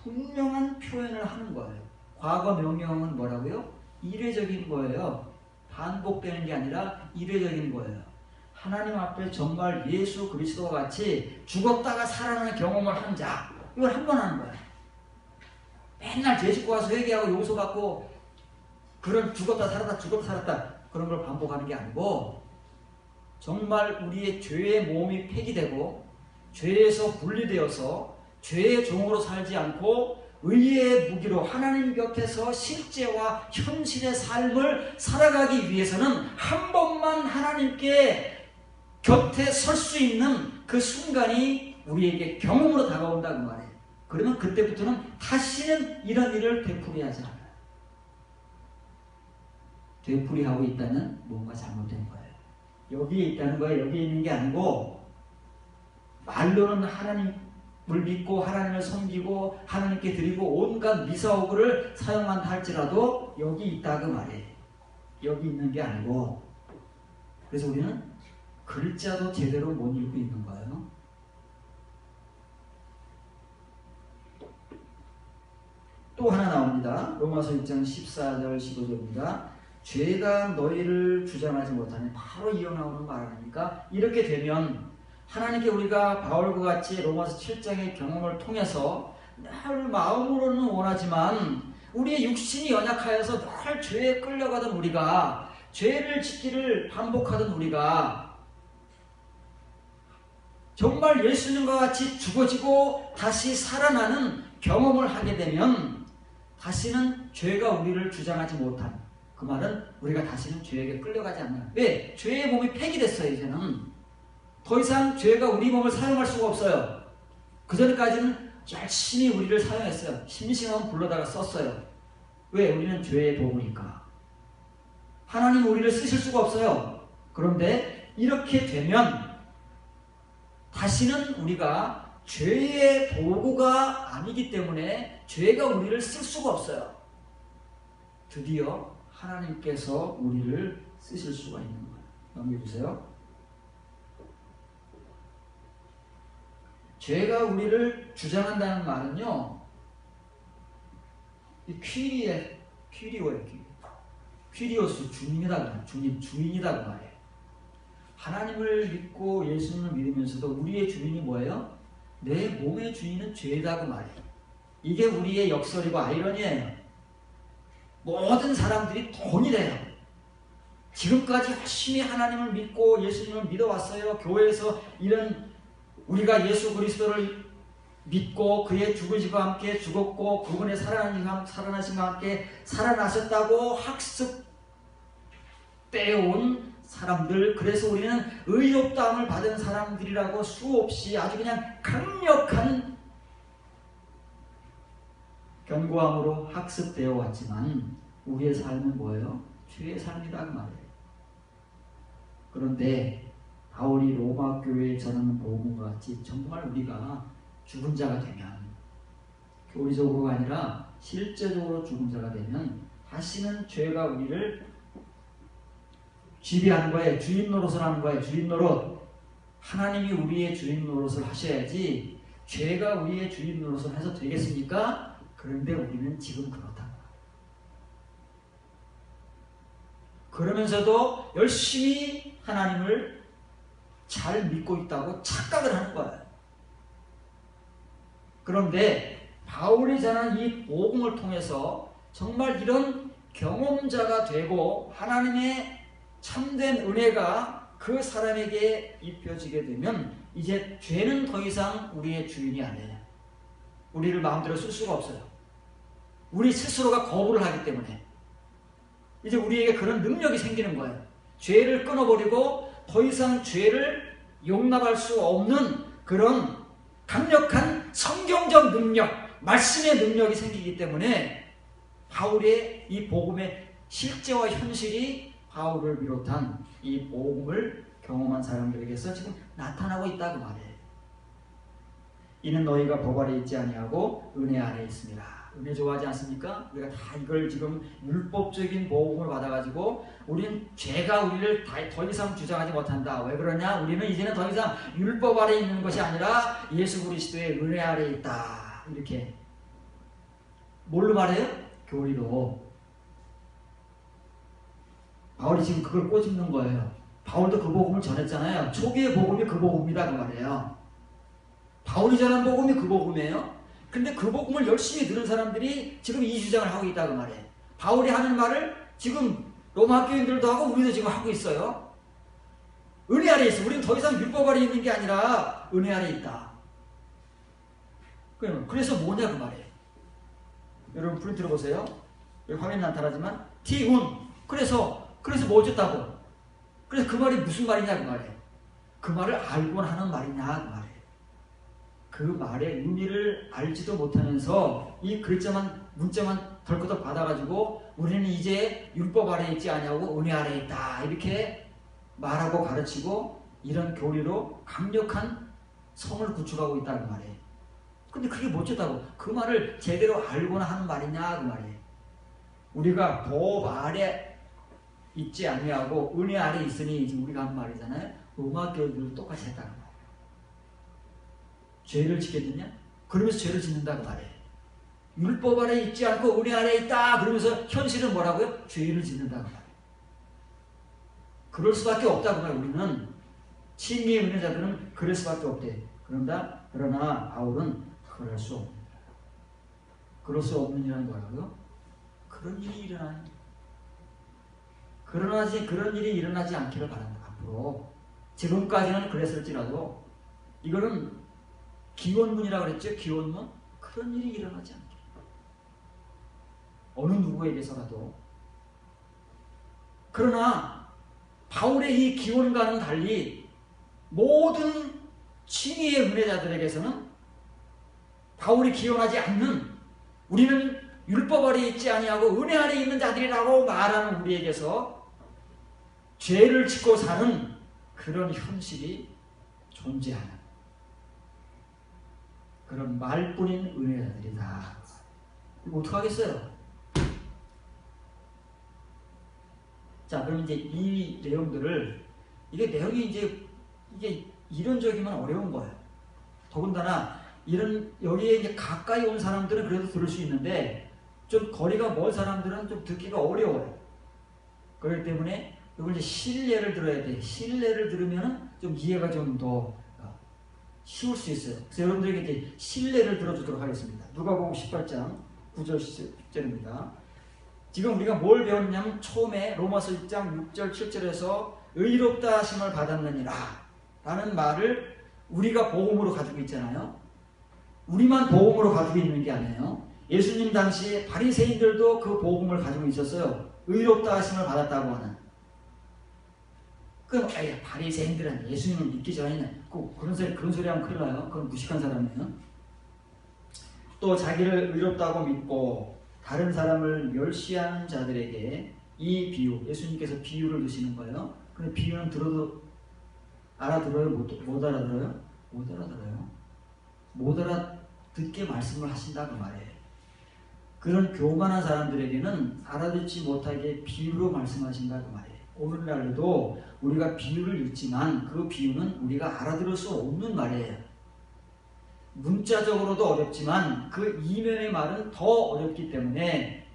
분명한 표현을 하는 거예요. 과거 명령은 뭐라고요? 이례적인 거예요. 반복되는 게 아니라 이례적인 거예요. 하나님 앞에 정말 예수 그리스도와 같이 죽었다가 살아나는 경험을 한 자, 이걸 한 번 하는 거예요. 맨날 죄 짓고 와서 회개하고 용서받고 그런 죽었다 살았다 죽었다 살았다 그런 걸 반복하는 게 아니고, 정말 우리의 죄의 몸이 폐기되고 죄에서 분리되어서 죄의 종으로 살지 않고 의의 무기로 하나님 곁에서 실제와 현실의 삶을 살아가기 위해서는 한 번만 하나님께 곁에 설 수 있는 그 순간이 우리에게 경험으로 다가온다 그 말이에요. 그러면 그때부터는 다시는 이런 일을 되풀이하지 않아요. 되풀이하고 있다면 뭔가 잘못된 거예요. 여기에 있다는 거예요. 여기에 있는 게 아니고, 말로는 하나님을 믿고 하나님을 섬기고 하나님께 드리고 온갖 미사오그를 사용한다 할지라도 여기 있다 그 말이에요. 여기 있는 게 아니고, 그래서 우리는 글자도 제대로 못 읽고 있는 거예요. 또 하나 나옵니다. 로마서 6장 14절 15절입니다. 죄가 너희를 주장하지 못하니, 바로 이어 나오는 말 아닙니까? 이렇게 되면 하나님께 우리가 바울과 같이 로마서 7장의 경험을 통해서 늘 마음으로는 원하지만 우리의 육신이 연약하여서 늘 죄에 끌려가던 우리가, 죄를 짓기를 반복하던 우리가 정말 예수님과 같이 죽어지고 다시 살아나는 경험을 하게 되면 다시는 죄가 우리를 주장하지 못한 그 말은 우리가 다시는 죄에게 끌려가지 않는. 왜? 죄의 몸이 폐기됐어요. 이제는 더 이상 죄가 우리 몸을 사용할 수가 없어요. 그전까지는 열심히 우리를 사용했어요. 심심하면 불러다가 썼어요. 왜? 우리는 죄의 도구니까. 하나님은 우리를 쓰실 수가 없어요. 그런데 이렇게 되면 다시는 우리가 죄의 도구가 아니기 때문에 죄가 우리를 쓸 수가 없어요. 드디어 하나님께서 우리를 쓰실 수가 있는 거예요. 넘겨주세요. 죄가 우리를 주장한다는 말은요, 이 퀴리오예요. 퀴리오스, 주인이다. 주인이다. 그 말이에요. 하나님을 믿고 예수님을 믿으면서도 우리의 주인이 뭐예요? 내 몸의 주인은 죄다. 그 말이에요. 이게 우리의 역설이고 아이러니예요. 모든 사람들이 돈이 돼요. 지금까지 열심히 하나님을 믿고 예수님을 믿어왔어요. 교회에서 이런 우리가 예수 그리스도를 믿고 그의 죽으심과 함께 죽었고 그분의 살아나심과 함께 살아나셨다고 학습되어온 사람들, 그래서 우리는 의롭다함을 받은 사람들이라고 수없이 아주 그냥 강력한 견고함으로 학습되어 왔지만 우리의 삶은 뭐예요? 죄의 삶이다 그 말이에요. 그런데 바울이 로마 교회에 전하는 복음과 같이 정말 우리가 죽은 자가 되면, 교리적으로가 아니라 실제적으로 죽은 자가 되면 다시는 죄가 우리를 지배하는 거예요. 주인 노릇을 하는 거예요. 주인 노릇. 하나님이 우리의 주인 노릇을 하셔야지 죄가 우리의 주인 노릇을 해서 되겠습니까? 그런데 우리는 지금 그렇다. 그러면서도 열심히 하나님을 잘 믿고 있다고 착각을 하는 거예요. 그런데 바울이 전한 이 복음을 통해서 정말 이런 경험자가 되고 하나님의 참된 은혜가 그 사람에게 입혀지게 되면 이제 죄는 더 이상 우리의 주인이 아니에요. 우리를 마음대로 쓸 수가 없어요. 우리 스스로가 거부를 하기 때문에 이제 우리에게 그런 능력이 생기는 거예요. 죄를 끊어버리고 더 이상 죄를 용납할 수 없는 그런 강력한 성경적 능력, 말씀의 능력이 생기기 때문에 바울의 이 복음의 실제와 현실이 바울을 비롯한 이 복음을 경험한 사람들에게서 지금 나타나고 있다 그 말이에요. 이는 너희가 법 아래 있지 아니하고 은혜 아래 있습니다. 은혜 좋아하지 않습니까? 우리가 다 이걸 지금 율법적인 복음을 받아가지고 우리는 죄가 우리를 더 이상 주장하지 못한다. 왜 그러냐? 우리는 이제는 더 이상 율법 아래 있는 것이 아니라 예수 그리스도의 은혜 아래 있다. 이렇게 뭘로 말해요? 교리로. 바울이 지금 그걸 꼬집는 거예요. 바울도 그 복음을 전했잖아요. 초기의 복음이 그 복음이다 그 말이에요. 바울이 전한 복음이 그 복음이에요. 근데 그 복음을 열심히 들은 사람들이 지금 이 주장을 하고 있다 그 말이에요. 바울이 하는 말을 지금 로마 학교인들도 하고 우리도 지금 하고 있어요. 은혜 아래 있어. 우리는 더 이상 율법 아래 있는 게 아니라 은혜 아래 있다. 그래서 뭐냐 그 말이에요. 여러분 프린트 들어보세요. 여기 화면이 나타나지만 티운. 그래서 뭐 어쨌다고? 그래서 그 말이 무슨 말이냐 그 말이에요. 그 말을 알고 하는 말이냐 그 말이에요. 그 말의 의미를 알지도 못하면서 이 글자만 문자만 덜커덕 받아가지고 우리는 이제 율법 아래에 있지 않냐고 은혜 아래에 있다 이렇게 말하고 가르치고 이런 교리로 강력한 성을 구축하고 있다는 말이에요. 근데 그게 뭐였다고? 그 말을 제대로 알고나 하는 말이냐 그 말이에요. 우리가 법 아래 있지 아니하고 은혜 아래 있으니 지금 우리가 한 말이잖아요. 로마 교회들도 똑같이 했다는 거예요. 죄를 짓겠느냐? 그러면서 죄를 짓는다고 말해요. 율법 아래 있지 않고 은혜 아래 있다 그러면서 현실은 뭐라고요? 죄를 짓는다고 말해요. 그럴 수밖에 없다고 말해요. 우리는 진리의 은혜자들은 그럴 수밖에 없대. 그러나 바울은 그럴 수 없는 거예요. 그럴 수 없는 일은 뭐라고요? 그런 일이 일어나는 그런 일이 일어나지 않기를 바란다. 앞으로 지금까지는 그랬을지라도 이거는 기원문이라고 그랬죠? 기원문? 그런 일이 일어나지 않게 어느 누구에게서라도 그러나 바울의 이 기원과는 달리 모든 칭의의 은혜자들에게서는 바울이 기원하지 않는, 우리는 율법 아래 있지 아니하고 은혜 아래 있는 자들이라고 말하는 우리에게서 죄를 짓고 사는 그런 현실이 존재하는 그런 말뿐인 은혜자들이다. 이거 어떡하겠어요? 자, 그럼 이제 이 내용들을, 이게 내용이 이게 이론적이면 어려운 거예요. 더군다나 여기에 이제 가까이 온 사람들은 그래도 들을 수 있는데, 좀 거리가 먼 사람들은 좀 듣기가 어려워요. 그렇기 때문에 이걸 이제 실례를 들어야 돼. 실례를 들으면 좀 이해가 좀 더 쉬울 수 있어요. 그래서 여러분들에게 이제 실례를 들어주도록 하겠습니다. 누가복음 18장 9절 10절입니다. 지금 우리가 뭘 배웠냐면, 처음에 로마서 1장 6절 7절에서 의롭다 하심을 받았느니라 라는 말을 우리가 복음으로 가지고 있잖아요. 우리만 복음으로 가지고 있는 게 아니에요. 예수님 당시에 바리새인들도 그 복음을 가지고 있었어요. 의롭다 하심을 받았다고 하는. 그럼 바리새인들은 예수님을 믿기 전에는 그런 소리 하면 큰일 나요. 그건 무식한 사람이에요. 또 자기를 의롭다고 믿고 다른 사람을 멸시하는 자들에게 이 비유, 예수님께서 비유를 드시는 거예요. 근데 비유는 들어도 알아들어요? 못 알아들어요? 못 알아들어요. 못 알아듣게 말씀을 하신다 그 말이에요. 그런 교만한 사람들에게는 알아듣지 못하게 비유로 말씀하신다 그 말이에요. 오늘날에도 우리가 비유를 읽지만 그 비유는 우리가 알아들을 수 없는 말이에요. 문자적으로도 어렵지만 그 이면의 말은 더 어렵기 때문에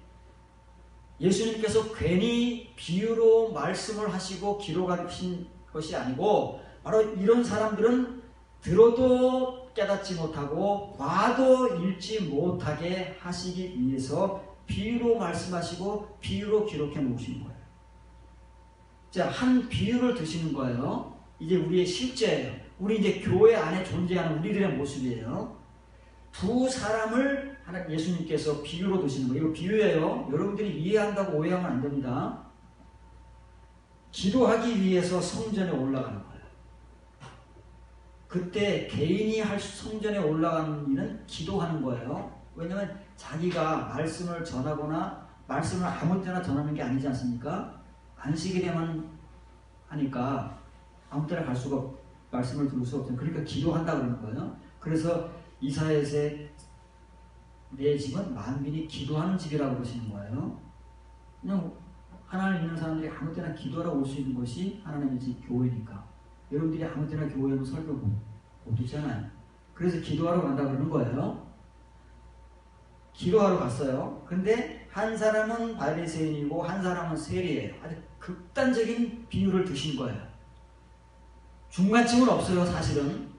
예수님께서 괜히 비유로 말씀을 하시고 기록하신 것이 아니고, 바로 이런 사람들은 들어도 깨닫지 못하고 봐도 읽지 못하게 하시기 위해서 비유로 말씀하시고 비유로 기록해 놓으신 거예요. 자, 한 비유를 드시는 거예요. 이게 우리의 실제예요. 우리 이제 교회 안에 존재하는 우리들의 모습이에요. 두 사람을 예수님께서 비유로 드시는 거예요. 이거 비유예요. 여러분들이 이해한다고 오해하면 안 됩니다. 기도하기 위해서 성전에 올라가는 거예요. 그때 개인이 성전에 올라가는 일은 기도하는 거예요. 왜냐하면 자기가 말씀을 전하거나 말씀을 아무 때나 전하는 게 아니지 않습니까? 안식일에만 하니까 아무 때나 갈 수가 없고 말씀을 들을 수 없잖아요. 그러니까 기도한다 그러는 거예요. 그래서 이사야서에 내 집은 만민이 기도하는 집이라고 그러시는 거예요. 그냥 하나님 믿는 사람들이 아무 때나 기도하러 올 수 있는 것이 하나님의 집 교회니까. 여러분들이 아무 때나 교회에 오면 설교 못 듣잖아요. 그래서 기도하러 간다 그러는 거예요. 기도하러 갔어요. 근데 한 사람은 바리새인이고 한 사람은 세리예요. 아주 극단적인 비유를 드신 거예요. 중간층은 없어요. 사실은.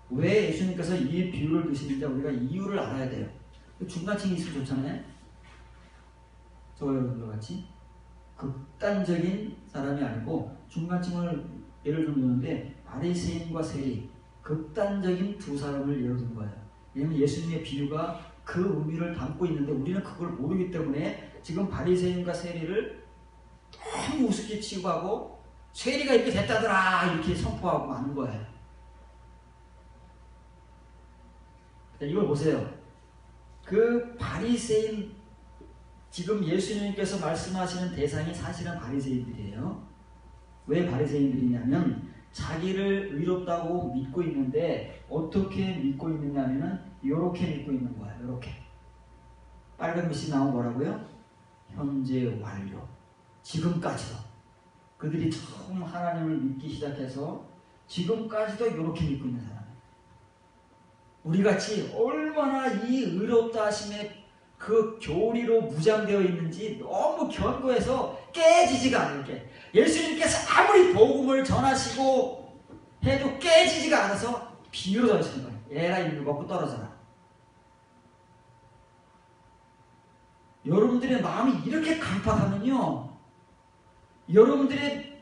왜 예수님께서 이 비유를 드시는지 우리가 이유를 알아야 돼요. 중간층이 있으면 좋잖아요. 저 여러분들 같이 극단적인 사람이 아니고 중간층을 예를 들었는데, 바리새인과 세리, 극단적인 두 사람을 예를 든 거예요. 왜냐하면 예수님의 비유가 그 의미를 담고 있는데 우리는 그걸 모르기 때문에 지금 바리새인과 세리를 너무 우습게 취급하고, 세리가 이렇게 됐다더라 이렇게 선포하고 마는 거예요. 이걸 보세요. 그 바리새인, 지금 예수님께서 말씀하시는 대상이 사실은 바리새인들이에요. 왜 바리새인들이냐면 자기를 의롭다고 믿고 있는데 어떻게 믿고 있느냐면은 이렇게 믿고 있는 거야. 이렇게 빨간 빛이 나오면 뭐라고요? 현재 완료. 지금까지도 그들이 처음 하나님을 믿기 시작해서 지금까지도 이렇게 믿고 있는 사람. 우리같이 얼마나 이 의롭다 하심의 그 교리로 무장되어 있는지 너무 견고해서 깨지지가 않을 게, 예수님께서 아무리 복음을 전하시고 해도 깨지지가 않아서 비유로 전하시는 거예요. 에라 이거 먹고 떨어져라. 여러분들의 마음이 이렇게 강팍하면요, 여러분들의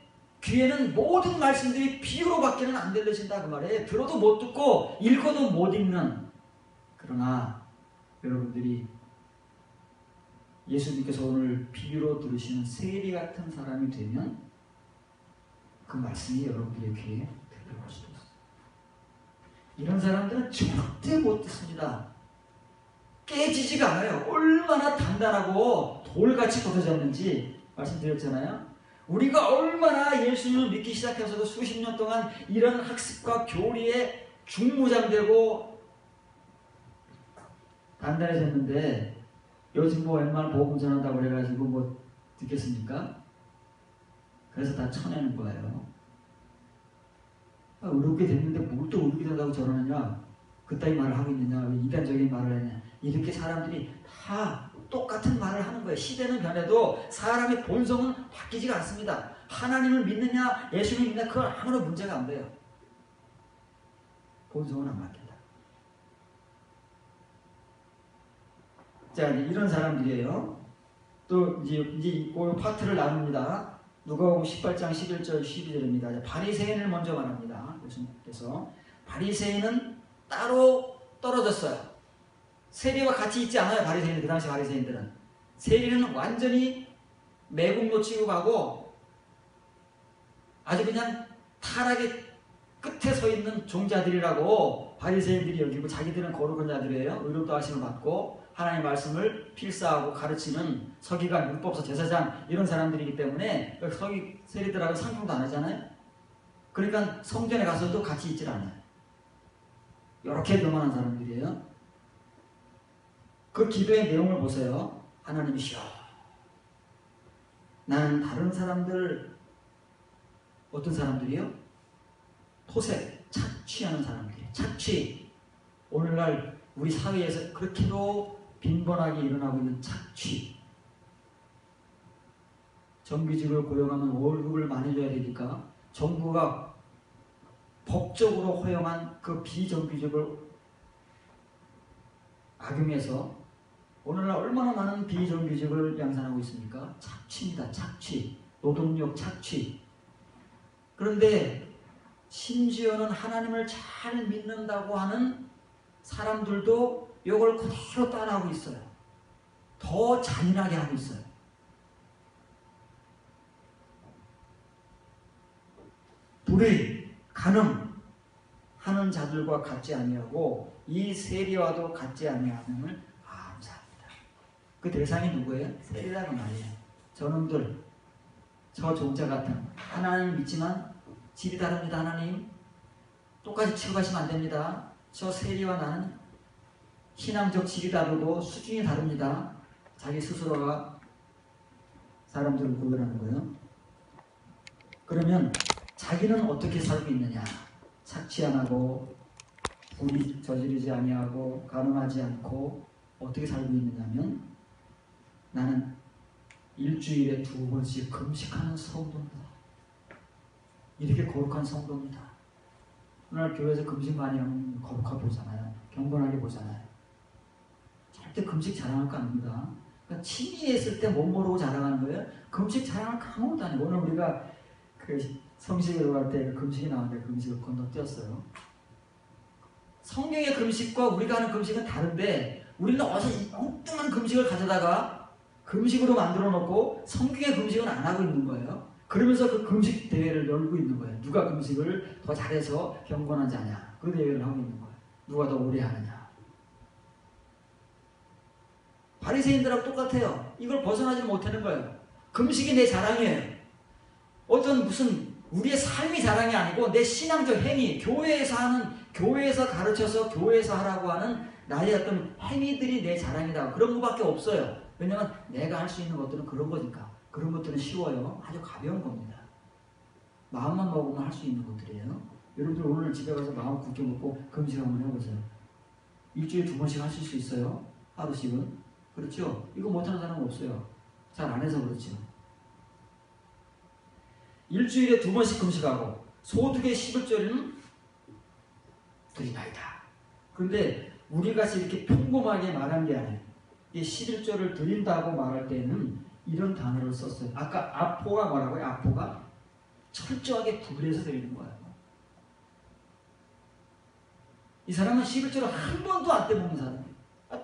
귀에는 모든 말씀들이 비유로밖에는 안 들리신다 그 말이에요. 들어도 못 듣고 읽어도 못 읽는. 그러나 여러분들이 예수님께서 오늘 비유로 들으시는 세리 같은 사람이 되면 그 말씀이 여러분들의 귀에 들려올 수도 있어요. 이런 사람들은 절대 못 듣습니다. 깨지지가 않아요. 얼마나 단단하고 돌같이 굳어졌는지 말씀드렸잖아요. 우리가 얼마나 예수님을 믿기 시작해서도 수십 년 동안 이런 학습과 교리에 중무장되고 단단해졌는데 요즘 뭐 웬만한 복음 전한다고 그래가지고 뭐 듣겠습니까? 그래서 다 쳐내는 거예요. 의롭게 됐는데 뭘 또 의롭게 된다고 저러느냐? 그따위 말을 하고 있느냐? 왜 이단적인 말을 하냐? 이렇게 사람들이 다 똑같은 말을 하는 거예요. 시대는 변해도 사람의 본성은 바뀌지가 않습니다. 하나님을 믿느냐 예수를 믿느냐 그건 아무런 문제가 안 돼요. 본성은 안 바뀐다. 자, 이런 사람들이에요. 또 이제 이 파트를 나눕니다. 누가복음 18장 11절 12절입니다. 바리새인을 먼저 말합니다. 예수님께서 바리새인은 따로 떨어졌어요. 세리와 같이 있지 않아요. 바리새인들, 그 당시 바리새인들은. 세리는 완전히 매국노 취급하고 아주 그냥 타락의 끝에 서 있는 종자들이라고 바리새인들이 여기고, 자기들은 거룩한 자들이에요. 의롭다 하심을 받고 하나님의 말씀을 필사하고 가르치는 서기관, 율법사, 제사장 이런 사람들이기 때문에 서기 세리들하고 상종도 안 하잖아요. 그러니까 성전에 가서도 같이 있질 않아요. 이렇게 교만한 사람들이에요. 그 기도의 내용을 보세요. 하나님이시여, 나는 다른 사람들, 어떤 사람들이요? 토색, 착취하는 사람들이에요. 착취. 오늘날 우리 사회에서 그렇게도 빈번하게 일어나고 있는 착취. 정규직을 고용하면 월급을 많이 줘야 되니까 정부가 법적으로 허용한 그 비정규직을 악용해서 오늘날 얼마나 많은 비정규직을 양산하고 있습니까? 착취입니다. 착취. 노동력 착취. 그런데 심지어는 하나님을 잘 믿는다고 하는 사람들도 이걸 그대로 따라하고 있어요. 더 잔인하게 하고 있어요. 불의, 간음 하는 자들과 같지 아니하고 이 세리와도 같지 아니함을 감사합니다. 그 대상이 누구예요? 세리라고 말이에요. 저놈들, 저 종자 같은, 하나님 믿지만 집이 다릅니다. 하나님 똑같이 취급하시면 안 됩니다. 저 세리와 나는 신앙적 질이 다르고 수준이 다릅니다. 자기 스스로가 사람들을 구별하는 거예요. 그러면 자기는 어떻게 살고 있느냐? 착취 안 하고 불의 저지르지 아니하고 간음하지 않고 어떻게 살고 있느냐면, 나는 일주일에 2번씩 금식하는 성도입니다. 이렇게 거룩한 성도입니다. 오늘 교회에서 금식 많이 하면 거룩하게 보잖아요. 경건하게 보잖아요. 절대 금식 자랑할 거 아닙니다. 그러니까 친이했을 때 못 모르고 자랑하는 거예요. 금식 자랑할 거 아무것도 아니고, 오늘 우리가 그 성식으로 갈 때 금식이 나왔는데 금식을 건너뛰었어요. 성경의 금식과 우리가 하는 금식은 다른데, 우리는 어서 이 엉뚱한 금식을 가져다가 금식으로 만들어 놓고 성경의 금식은 안 하고 있는 거예요. 그러면서 그 금식 대회를 열고 있는 거예요. 누가 금식을 더 잘해서 경건한 자냐, 그 대회를 하고 있는 거예요. 누가 더 오래 하느냐. 바리새인들하고 똑같아요. 이걸 벗어나지 못하는 거예요. 금식이 내 자랑이에요. 어떤 무슨 우리의 삶이 자랑이 아니고 내 신앙적 행위, 교회에서 하는, 교회에서 가르쳐서 교회에서 하라고 하는 나의 어떤 행위들이 내 자랑이다. 그런 것밖에 없어요. 왜냐면 내가 할 수 있는 것들은 그런 거니까. 그런 것들은 쉬워요. 아주 가벼운 겁니다. 마음만 먹으면 할 수 있는 것들이에요. 여러분들 오늘 집에 가서 마음 굳게 먹고 금식 한번 해보세요. 일주일에 2번씩 하실 수 있어요. 하루씩은. 그렇죠? 이거 못하는 사람은 없어요. 잘 안 해서 그렇죠. 일주일에 2번씩 금식하고 소득의 11조는 드리나이다. 그런데 우리같이 이렇게 평범하게 말한 게 아니에요. 이 11조를 드린다고 말할 때는 이런 단어를 썼어요. 아까 아포가 뭐라고요? 아포가 철저하게 구분해서 드리는 거예요. 이 사람은 11조를 한 번도 안 떼먹는 사람이에요.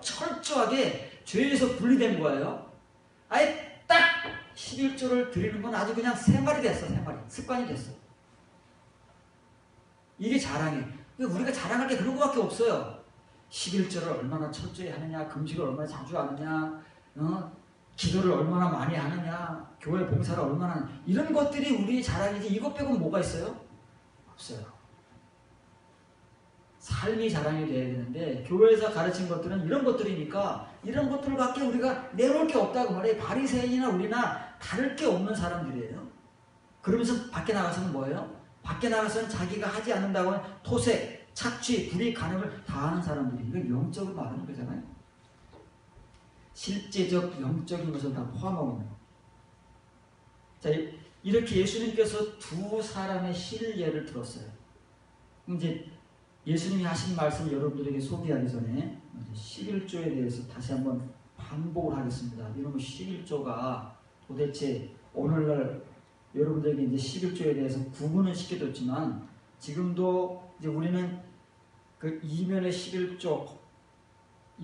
철저하게 죄에서 분리된 거예요. 아예 딱 11조를 드리는 건 아주 그냥 생활이 됐어. 생활이. 습관이 됐어. 이게 자랑이에요. 우리가 자랑할 게 그런 거밖에 없어요. 11조를 얼마나 철저히 하느냐, 금식을 얼마나 자주 하느냐, 기도를 얼마나 많이 하느냐, 교회 봉사를 얼마나 하느냐, 이런 것들이 우리의 자랑이지 이것 빼고는 뭐가 있어요? 없어요. 삶이 자랑이 돼야 되는데 교회에서 가르친 것들은 이런 것들이니까 이런 것들밖에 우리가 내놓을 게 없다고 말해요. 바리새인이나 우리나 다를 게 없는 사람들이에요. 그러면서 밖에 나가서는 뭐예요? 밖에 나가서는 자기가 하지 않는다고 하는 토색, 착취, 불의, 간음을 다 하는 사람들이 이건 영적으로 말하는 거잖아요. 실제적 영적인 것을 다 포함하고 있는 거예요. 자, 이렇게 예수님께서 두 사람의 실례를 들었어요. 이제 예수님이 하신 말씀을 여러분들에게 소개하기 전에 11조에 대해서 다시 한번 반복을 하겠습니다. 여러분 11조가 도대체 오늘날 여러분들에게 이제 11조에 대해서 구분은 시켜줬지만 지금도 이제 우리는 그 이면의 11조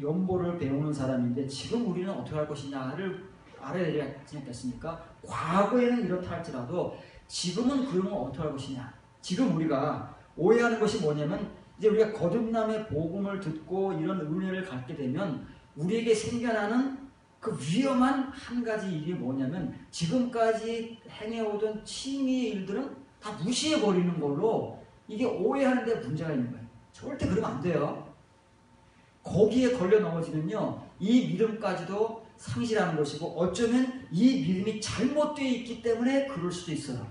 연보를 배우는 사람인데 지금 우리는 어떻게 할 것이냐를 알아야 되지 않겠습니까? 과거에는 이렇다 할지라도 지금은 그러면 어떻게 할 것이냐? 지금 우리가 오해하는 것이 뭐냐면 이제 우리가 거듭남의 복음을 듣고 이런 은혜를 갖게 되면 우리에게 생겨나는 그 위험한 한 가지 일이 뭐냐면 지금까지 행해오던 칭의의 일들은 다 무시해버리는 걸로 이게 오해하는 데 문제가 있는 거예요. 절대 그러면 안 돼요. 거기에 걸려 넘어지면요 이 믿음까지도 상실하는 것이고 어쩌면 이 믿음이 잘못되어 있기 때문에 그럴 수도 있어요.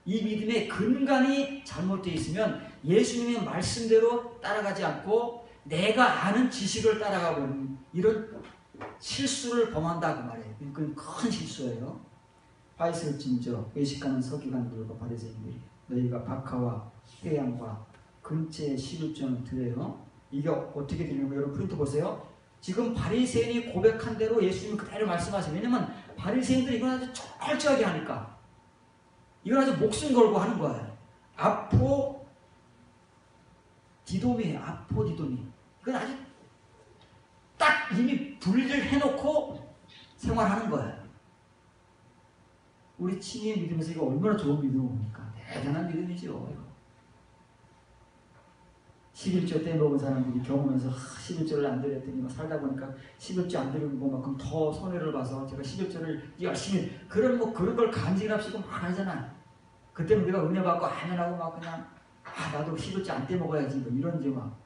이 믿음의 근간이 잘못되어 있으면 예수님의 말씀대로 따라가지 않고 내가 아는 지식을 따라가 버리는 이런 실수를 범한다 그 말이에요. 그건 큰 실수예요. 화이스를 찜져 외식하는 서기관들과 바리새인들이 너희가 박하와 회양과 근처에 11조는 드려요. 이게 어떻게 되냐면 여러분 프린트 보세요. 지금 바리새인이 고백한 대로 예수님이 그대로 말씀하세요. 왜냐면 바리새인들이 이건 아주 철저하게 하니까 이건 아주 목숨 걸고 하는 거예요. 아포디도미예요. 아포디도미. 이건 아주 딱 이미 분리를 해놓고 생활하는 거예요. 우리 친히 믿으면서 이거 얼마나 좋은 믿음입니까? 대단한 믿음이죠. 11조 때 먹은 사람들이 경험해서 11조를 안 드렸더니 살다 보니까 11조 안 드리는 것만큼 더 손해를 봐서 제가 11조를 열심히 그런 걸 간직합시고 막 하잖아. 그때는 내가 은혜 받고 아멘하고 막 그냥 나도 11조 안 떼 먹어야지 뭐 이런지 막.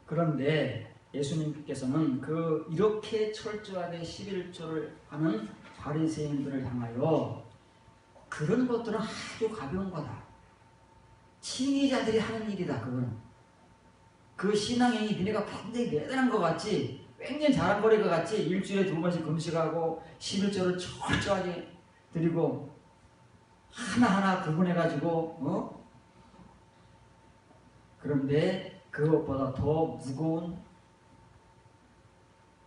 그런데 예수님께서는 이렇게 철저하게 11조를 하는 바리새인들을 향하여 그런 것들은 아주 가벼운 거다. 칭의자들이 하는 일이다. 그거는. 그 신앙행위 니네가 굉장히 대단한 것 같지, 굉장히 잘한 것 같지, 일주일에 2번씩 금식하고 11조를 철저하게 드리고 하나하나 구분해가지고 그런데 그것보다 더 무거운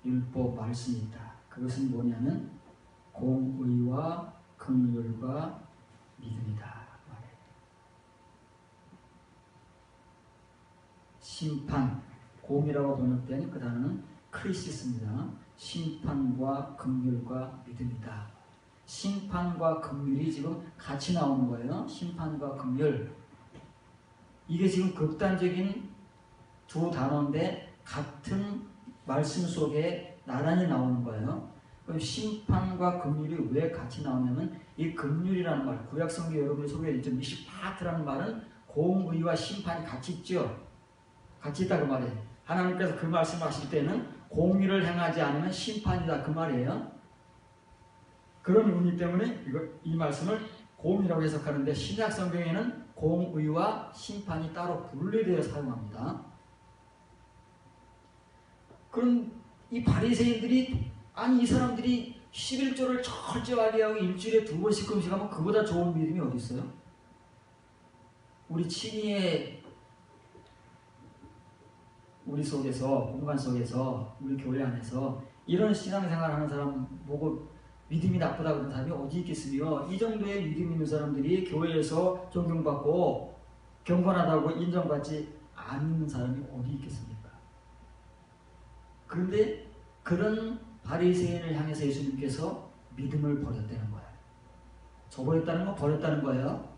율법 말씀이 있다. 그것은 뭐냐면 공의와 긍휼과 믿음이다. 심판, 공이라고 번역된 그 단어는 크리시스입니다. 심판과 긍휼과 믿음이다. 심판과 긍휼이 지금 같이 나오는 거예요. 심판과 긍휼. 이게 지금 극단적인 두 단어인데 같은 말씀 속에 나란히 나오는 거예요. 그럼 심판과 긍휼이 왜 같이 나오냐면 이 긍휼이라는 말, 구약성경 여러분이 소개해드렸죠. 미시파트라는 말은 공의와 심판이 같이 있죠. 같이 있다 그 말이에요. 하나님께서 그 말씀하실 때는 공의를 행하지 않으면 심판이다 그 말이에요. 그런 의미 때문에 이 말씀을 공의라고 해석하는데 신약 성경에는 공의와 심판이 따로 분리되어 사용합니다. 그럼 이 바리새인들이 이 사람들이 11조를 철저하게 하고 일주일에 2번씩 금식하면 그보다 좋은 믿음이 어디 있어요? 우리 친이의 우리 속에서, 공간 속에서, 우리 교회 안에서 이런 신앙생활 하는 사람 보고 믿음이 나쁘다고 그런 사람이 어디 있겠으며, 이 정도의 믿음 있는 사람들이 교회에서 존경받고 경건하다고 인정받지 않는 사람이 어디 있겠습니까? 그런데 그런 바리새인을 향해서 예수님께서 믿음을 버렸다는 거예요. 저버렸다는 건 버렸다는 거예요.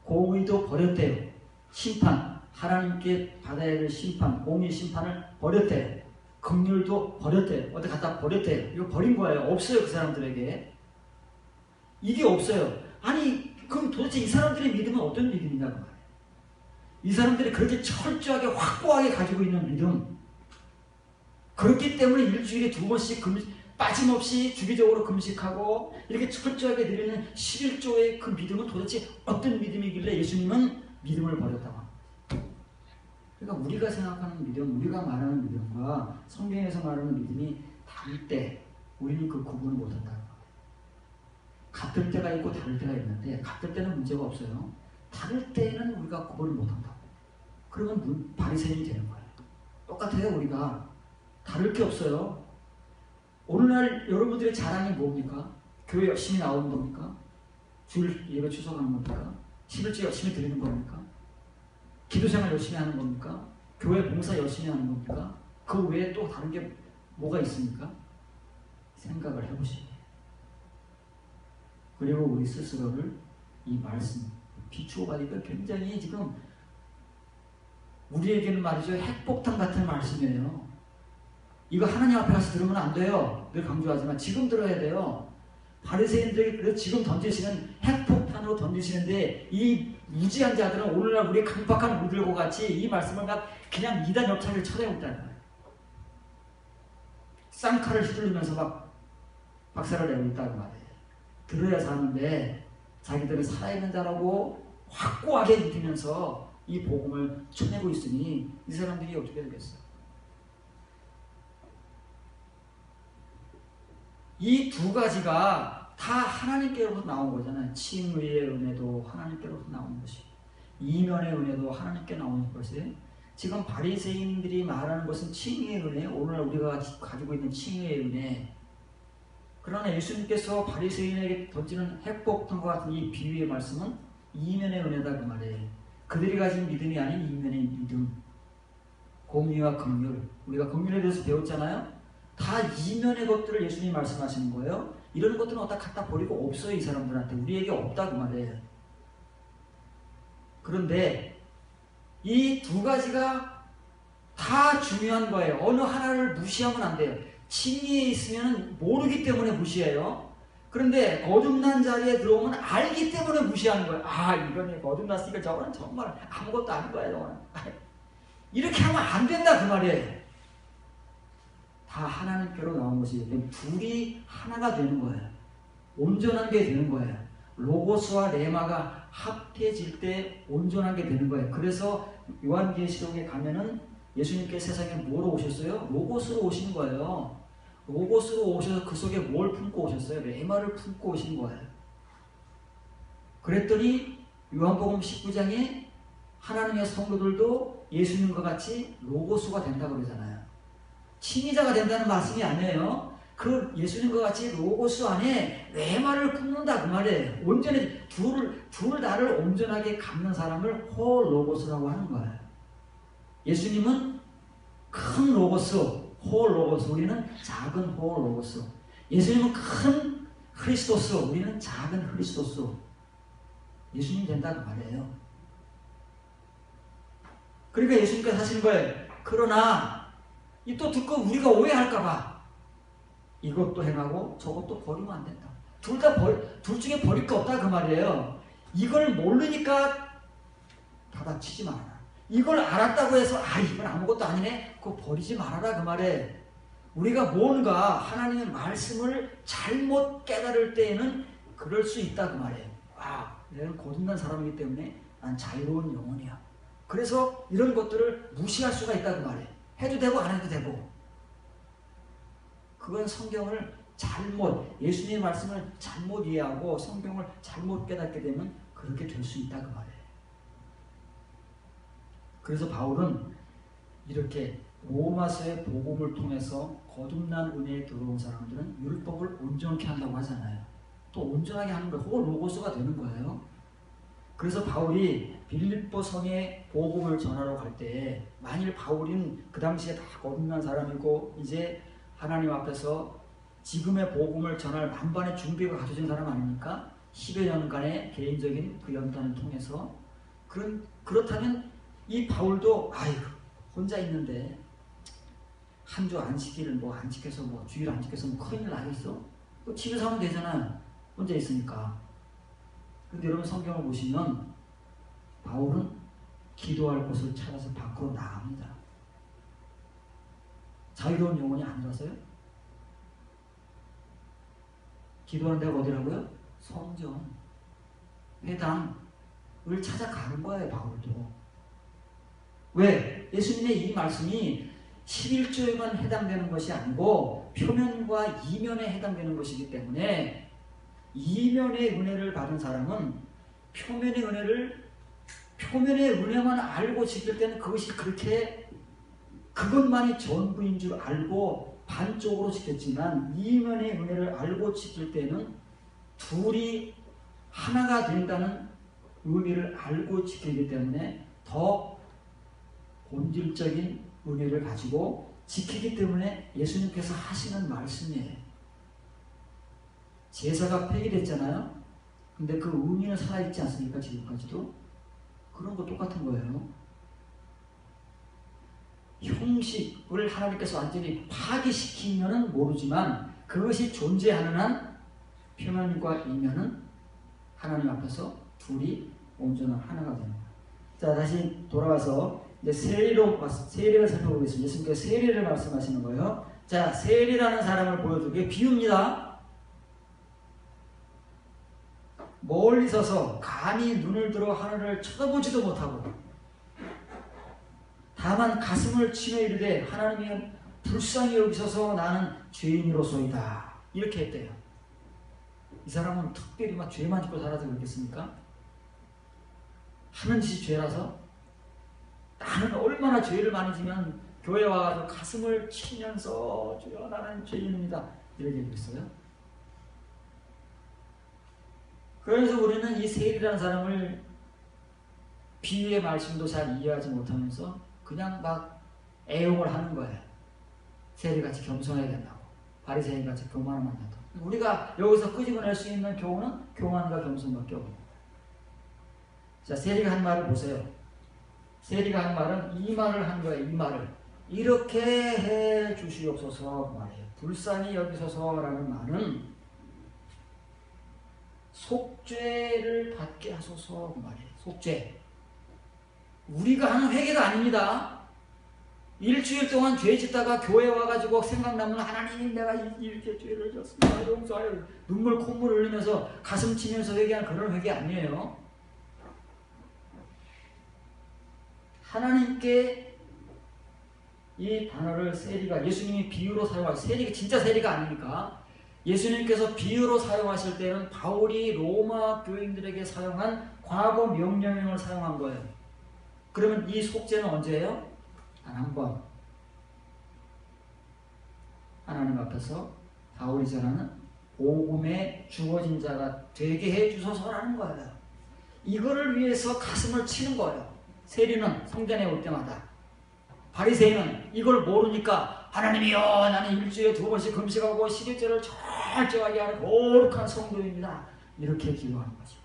공의도 버렸대요. 심판, 하나님께 받아야 할 심판, 공의 심판을 버렸대요. 긍휼도 버렸대요. 어디 갖다 버렸대요. 이거 버린 거예요. 없어요, 그 사람들에게. 이게 없어요. 아니, 그럼 도대체 이 사람들의 믿음은 어떤 믿음이냐고 말이에요. 이 사람들이 그렇게 철저하게 확고하게 가지고 있는 믿음, 그렇기 때문에 일주일에 2번씩 빠짐없이 주기적으로 금식하고 이렇게 철저하게 드리는 11조의 그 믿음은 도대체 어떤 믿음이길래 예수님은 믿음을 버렸다고 합니다. 그러니까 우리가 생각하는 믿음, 우리가 말하는 믿음과 성경에서 말하는 믿음이 다를 때 우리는 그 구분을 못한다는 거예요. 같을 때가 있고 다를 때가 있는데 같을 때는 문제가 없어요. 다를 때는 우리가 구분을 못한다고. 그러면 바리새인이 되는 거예요. 똑같아요. 우리가 다를 게 없어요. 오늘날 여러분들의 자랑이 뭡니까? 교회 열심히 나오는 겁니까? 주일 예배 추석하는 겁니까? 11조 열심히 드리는 겁니까? 기도생활 열심히 하는 겁니까? 교회 봉사 열심히 하는 겁니까? 그 외에 또 다른 게 뭐가 있습니까? 생각을 해보시고, 그리고 우리 스스로를 이 말씀 비추어 봐니까 굉장히 지금 우리에게는 말이죠, 핵폭탄 같은 말씀이에요. 이거 하나님 앞에 가서 들으면 안 돼요. 늘 강조하지만 지금 들어야 돼요. 바리새인들이 지금 던지시는 핵폭탄으로 던지시는데 이 무지한 자들은 오늘날 우리 강박한 무들과 같이 이 말씀을 그냥 이단 옆차를 쳐내고 있다는 거예요. 쌍칼을 휘둘리면서 막 박살을 내고 있다는 말이에요. 들어야 사는데 자기들은 살아있는 자라고 확고하게 믿으면서 이 복음을 쳐내고 있으니 이 사람들이 어떻게 되겠어요? 이 두 가지가 다 하나님께로부터 나온 거잖아요. 칭의의 은혜도 하나님께로부터 나오는 것이, 이면의 은혜도 하나님께 나오는 것이. 지금 바리새인들이 말하는 것은 칭의의 은혜, 오늘 우리가 가지고 있는 칭의의 은혜. 그러나 예수님께서 바리새인에게 던지는 핵폭탄과 같은 이 비유의 말씀은 이면의 은혜다 그 말이에요. 그들이 가진 믿음이 아닌 이면의 믿음, 공의와 긍휼. 우리가 긍휼에 대해서 배웠잖아요. 다 이면의 것들을 예수님이 말씀하시는 거예요. 이런 것들은 어디다 갖다 버리고 없어요. 이 사람들한테. 우리에게 없다 그 말이에요. 그런데 이 두 가지가 다 중요한 거예요. 어느 하나를 무시하면 안 돼요. 칭의에 있으면 모르기 때문에 무시해요. 그런데 거듭난 자리에 들어오면 알기 때문에 무시하는 거예요. 아, 이거는 거듭났으니까 저거는 정말 아무것도 아닌 거야. 저거는. 이렇게 하면 안 된다 그 말이에요. 다 하나님께로 나온 것이 둘이 하나가 되는 거예요. 온전한 게 되는 거예요. 로고스와 레마가 합해질 때 온전한 게 되는 거예요. 그래서 요한계시록에 가면은 예수님께 세상에 뭐로 오셨어요? 로고스로 오신 거예요. 로고스로 오셔서 그 속에 뭘 품고 오셨어요? 레마를 품고 오신 거예요. 그랬더니 요한복음 19장에 하나님의 성도들도 예수님과 같이 로고스가 된다고 그러잖아요. 칭의자가 된다는 말씀이 아니에요. 그 예수님과 같이 로고스 안에 레마를 품는다 그 말이에요. 온전히 둘 다를 온전하게 갖는 사람을 홀로고스라고 하는 거예요. 예수님은 큰 로고스, 홀로고스, 우리는 작은 홀로고스. 예수님은 큰 크리스토스, 우리는 작은 크리스토스. 예수님 된다 그 말이에요. 그러니까 예수님께서 하시는 거예요. 그러나 이 또 듣고 우리가 오해할까봐 이것도 행하고 저것도 버리면 안 된다. 둘 중에 버릴 거 없다 그 말이에요. 이걸 모르니까 받아치지 말아라. 이걸 알았다고 해서 이건 아무것도 아니네, 그거 버리지 말아라 그 말이에요. 우리가 뭔가 하나님의 말씀을 잘못 깨달을 때에는 그럴 수 있다 그 말이에요. 내가 거듭난 사람이기 때문에 난 자유로운 영혼이야. 그래서 이런 것들을 무시할 수가 있다 그 말이에요. 해도 되고 안 해도 되고. 그건 성경을 예수님의 말씀을 잘못 이해하고 성경을 잘못 깨닫게 되면 그렇게 될 수 있다 그 말이에요. 그래서 바울은 이렇게 로마서의 복음을 통해서 거듭난 은혜에 들어온 사람들은 율법을 온전케 한다고 하잖아요. 또 온전하게 하는 거, 그거 로고스가 되는 거예요. 그래서 바울이 빌립보 성에 복음을 전하러 갈 때 만일 바울은 그 당시에 다 거듭난 사람이고 이제 하나님 앞에서 지금의 복음을 전할 만반의 준비가 갖춰진 사람 아닙니까? 10여 년간의 개인적인 그 연단을 통해서 그렇다면 이 바울도 아이고 혼자 있는데 한 주 안 지키를 뭐 안 지켜서 뭐 주일 안 지켜서 뭐 큰일 나겠어? 집에서 하면 되잖아. 혼자 있으니까. 근데 여러분 성경을 보시면 바울은 기도할 곳을 찾아서 밖으로 나갑니다. 자유로운 영혼이 아니라서요? 기도하는 데가 어디라고요? 성전, 회당을 찾아가는 거예요, 바울도. 왜? 예수님의 이 말씀이 11조에만 해당되는 것이 아니고 표면과 이면에 해당되는 것이기 때문에 이면의 은혜를 받은 사람은 표면의 은혜만 알고 지킬 때는 그것이 그렇게 그것만이 전부인 줄 알고 반쪽으로 지켰지만 이면의 은혜를 알고 지킬 때는 둘이 하나가 된다는 의미를 알고 지키기 때문에 더 본질적인 은혜를 가지고 지키기 때문에 예수님께서 하시는 말씀이에요. 제사가 폐기됐잖아요. 근데 그 의미는 살아있지 않습니까? 지금까지도. 그런 거 똑같은 거예요. 형식을 하나님께서 완전히 파괴시키면은 모르지만 그것이 존재하는 한 표면과 이면은 하나님 앞에서 둘이 온전한 하나가 되는 거예요. 자, 다시 돌아와서 이제 세리를 살펴보겠습니다. 예수님께서 세리를 말씀하시는 거예요. 자, 세리라는 사람을 보여주게 비유입니다. 멀리 서서 감히 눈을 들어 하늘을 쳐다보지도 못하고 다만 가슴을 치며 이르되 하나님이 불쌍히 여기셔서 나는 죄인으로소이다. 이렇게 했대요. 이 사람은 특별히 막 죄만 짓고 살아서 그렇겠습니까? 하는 짓이 죄라서 나는 얼마나 죄를 많이 지면 교회 와서 가슴을 치면서 주여 나는 죄인입니다. 이렇게 얘기했어요. 그래서 우리는 이 세리라는 사람을 비유의 말씀도 잘 이해하지 못하면서 그냥 막 애용을 하는 거예요. 세리같이 겸손해야 된다고. 바리새인같이 교만하면 안 된다고. 우리가 여기서 끄집어낼 수 있는 교훈은 교만과 겸손밖에 없는. 자, 세리가 한 말을 보세요. 세리가 한 말은 이 말을 한 거예요. 이 말을. 이렇게 해 주시옵소서 말이에요. 불쌍히 여기소서라는 말은 속죄를 받게 하소서 말이에요. 속죄. 우리가 하는 회개가 아닙니다. 일주일 동안 죄 짓다가 교회 와가지고 생각나면 하나님 내가 이렇게 죄를 졌습니다. 용서하여 눈물 콧물 흘리면서 가슴 치면서 회개하는 그런 회개 아니에요. 하나님께 이 단어를 세리가 예수님이 비유로 사용하신 세리가 진짜 세리가 아니니까 예수님께서 비유로 사용하실 때는 바울이 로마 교인들에게 사용한 과거 명령형을 사용한 거예요. 그러면 이 속죄는 언제예요? 단 한 번. 하나님 앞에서 바울이 전하는 복음에 주어진 자가 되게 해주소서라는 거예요. 이거를 위해서 가슴을 치는 거예요. 세리는 성전에 올 때마다. 바리새인은 이걸 모르니까 하나님이여 나는 일주일에 2번씩 금식하고 11절을 철저하게 하는 거룩한 성도입니다. 이렇게 기도하는 것이고.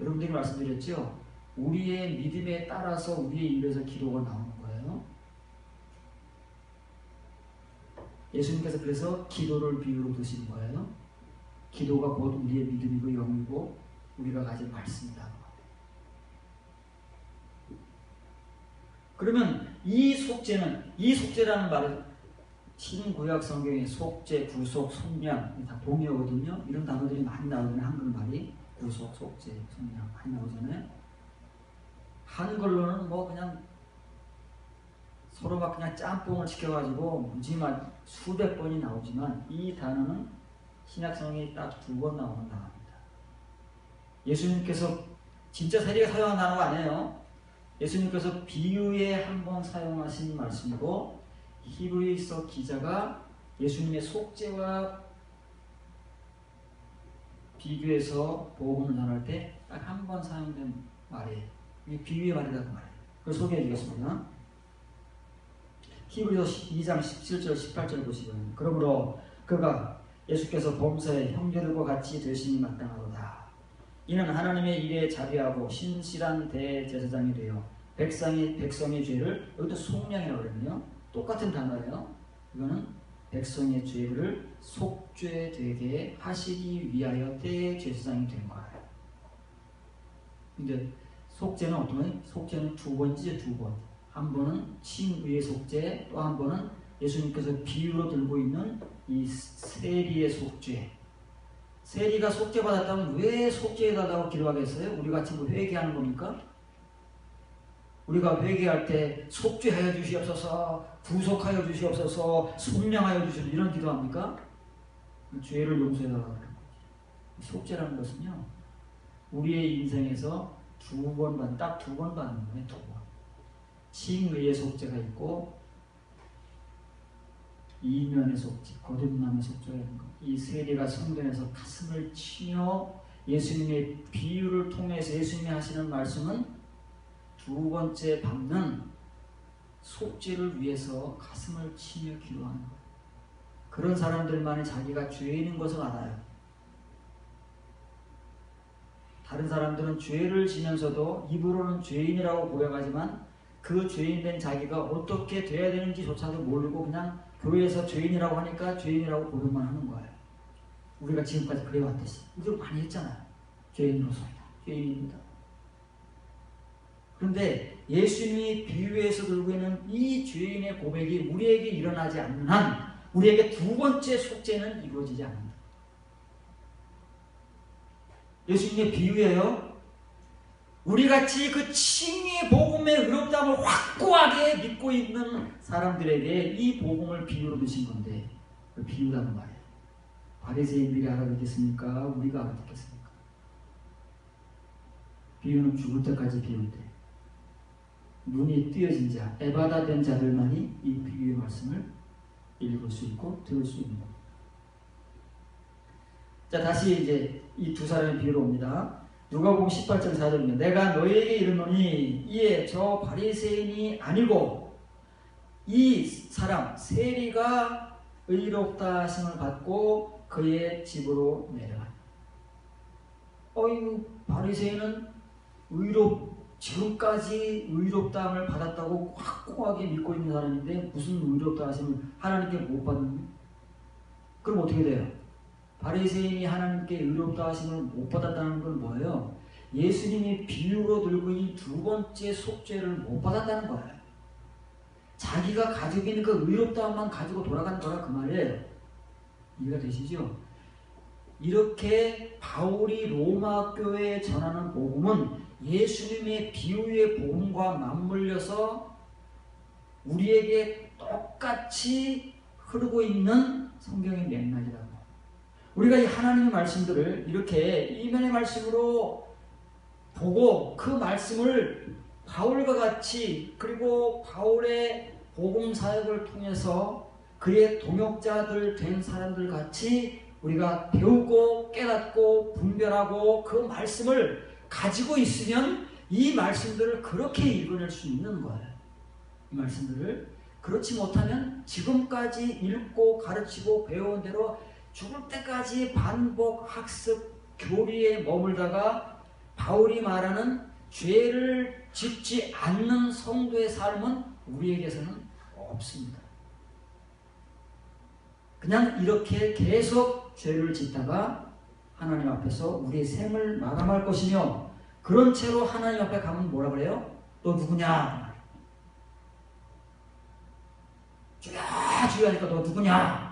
여러분들이 말씀드렸죠? 우리의 믿음에 따라서 우리의 입에서 기도가 나오는 거예요. 예수님께서 그래서 기도를 비유로 두신 거예요. 기도가 곧 우리의 믿음이고 영이고 우리가 가진 말씀이다. 그러면 이 속죄라는 말은 신구약 성경에 속죄, 구속, 속량 다 동의어거든요. 이런 단어들이 많이 나오는 한글말이 구속, 속죄, 속량 많이 나오잖아요. 한글로는 뭐 그냥 서로 막 그냥 짬뽕을 시켜가지고 무지만 수백 번이 나오지만 이 단어는 신약성경에 딱 2번 나오는 단어입니다. 예수님께서 진짜 세리가 사용한 단어가 아니에요. 예수님께서 비유에 한번 사용하신 말씀이고 히브리서 기자가 예수님의 속죄와 비교해서 복음을 전할 때 딱 한 번 사용된 말이에요. 이게 비유의 말이라고 말해요. 그걸 소개해 주겠습니다. 히브리서 2장 17절 18절 보시면 그러므로 그가 예수께서 범사에 형제들과 같이 되심이 마땅하도다. 이는 하나님의 일에 자비하고 신실한 대제사장이 되어 백성의 죄를, 여기도 속량이라고 그러거든요. 똑같은 단어예요. 이거는 백성의 죄를 속죄되게 하시기 위하여 대제사장이 된 거예요. 근데 속죄는 어떤 거예요? 속죄는 두 번이죠, 두 번. 한 번은 칭의의 속죄, 또 한 번은 예수님께서 비유로 들고 있는 이 세리의 속죄. 세리가 속죄받았다면 왜 속죄해달라고 기도하겠어요? 우리 같이 뭐 회개하는 겁니까? 우리가 회개할 때 속죄하여 주시옵소서, 구속하여 주시옵소서, 속량하여 주시옵소서 이런 기도합니까? 죄를 용서해달라고 하는 거죠. 속죄라는 것은요, 우리의 인생에서 딱 두 번 받는 거예요. 두 번. 칭의의 속죄가 있고 이면의 속죄, 거듭남의 속죄가 있는 것. 이 세리가 성전에서 가슴을 치며 예수님의 비유를 통해서 예수님이 하시는 말씀은 두 번째 받는 속죄를 위해서 가슴을 치며 기도하는 것. 그런 사람들만이 자기가 죄인인 것을 알아요. 다른 사람들은 죄를 지면서도 입으로는 죄인이라고 고백하지만 그 죄인된 자기가 어떻게 돼야 되는지조차도 모르고 그냥 교회에서 죄인이라고 하니까 죄인이라고 고백만 하는 거예요. 우리가 지금까지 그래왔듯이. 우리도 많이 했잖아요. 죄인으로서입니다. 죄인입니다. 그런데 예수님이 비유에서 들고 있는 이 죄인의 고백이 우리에게 일어나지 않는 한 우리에게 두 번째 속죄는 이루어지지 않는다. 예수님의 비유예요. 우리같이 그 칭의의 복음의 의롭다함을 확고하게 믿고 있는 사람들에게 이 복음을 비유로 드신 건데 그 비유라는 말이에요. 바리새인들이 알아듣겠습니까? 우리가 알아듣겠습니까? 비유는 죽을 때까지 비유인데 눈이 뜨여진 자, 에바다 된 자들만이 이 비유의 말씀을 읽을 수 있고 들을 수 있는 겁니다. 자, 다시 이제 이 두 사람의 비유로 옵니다. 누가복음 18장 4절입니다. 내가 너희에게 이르노니 이에 저 바리새인이 아니고 이 사람 세리가 의롭다 하심을 받고 그의 집으로 내려가니. 이 바리새인은 지금까지 의롭다함을 받았다고 확고하게 믿고 있는 사람인데 무슨 의롭다 하심을 하나님께 못 받는? 그럼 어떻게 돼요? 바리새인이 하나님께 의롭다 하심을 못 받았다는 건 뭐예요? 예수님이 비유로 들고 있는 두 번째 속죄를 못 받았다는 거예요. 자기가 가지고 있는 그 의롭다함만 가지고 돌아가는 거라 그 말이에요. 이해가 되시죠? 이렇게 바울이 로마 교회에 전하는 복음은 예수님의 비유의 복음과 맞물려서 우리에게 똑같이 흐르고 있는 성경의 맥락이라고. 우리가 이 하나님의 말씀들을 이렇게 이면의 말씀으로 보고 그 말씀을 바울과 같이 그리고 바울의 복음 사역을 통해서 그의 동역자들 된 사람들 같이 우리가 배우고 깨닫고 분별하고 그 말씀을 가지고 있으면 이 말씀들을 그렇게 읽어낼 수 있는 거예요. 이 말씀들을. 그렇지 못하면 지금까지 읽고 가르치고 배운 대로 죽을 때까지 반복 학습 교리에 머물다가 바울이 말하는 죄를 짓지 않는 성도의 삶은 우리에게서는 없습니다. 그냥 이렇게 계속 죄를 짓다가 하나님 앞에서 우리의 생을 마감할 것이며 그런 채로 하나님 앞에 가면 뭐라 그래요? 너 누구냐? 주야 주야 하니까 너 누구냐?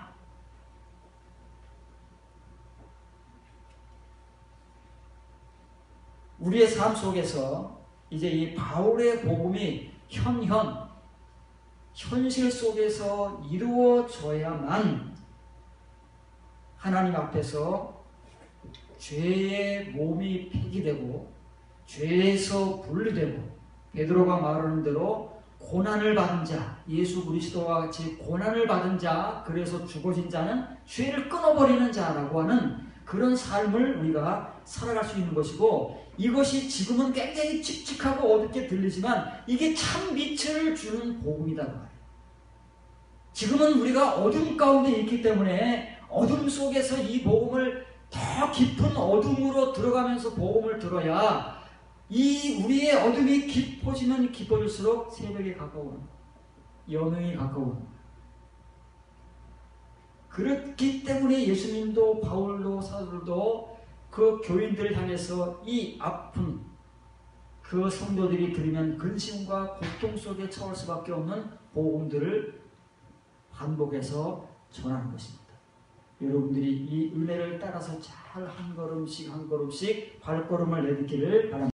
우리의 삶 속에서 이제 이 바울의 복음이 현실 속에서 이루어져야만 하나님 앞에서 죄의 몸이 폐기되고 죄에서 분리되고 베드로가 말하는 대로 고난을 받은 자, 예수 그리스도와 같이 고난을 받은 자, 그래서 죽어진 자는 죄를 끊어버리는 자라고 하는 그런 삶을 우리가 살아갈 수 있는 것이고, 이것이 지금은 굉장히 칙칙하고 어둡게 들리지만 이게 참 빛을 주는 복음이다 그 말이에요. 지금은 우리가 어둠 가운데 있기 때문에 어둠 속에서 이 복음을 더 깊은 어둠으로 들어가면서 복음을 들어야 이 우리의 어둠이 깊어지면 깊어질수록 새벽에 가까운, 영영이 가까운. 그렇기 때문에 예수님도 바울도 사도들도 그 교인들을 향해서 이 아픈 그 성도들이 들으면 근심과 고통 속에 처할 수밖에 없는 복음들을 반복해서 전하는 것입니다. 여러분들이 이 은혜를 따라서 잘 한 걸음씩 한 걸음씩 발걸음을 내딛기를 바랍니다.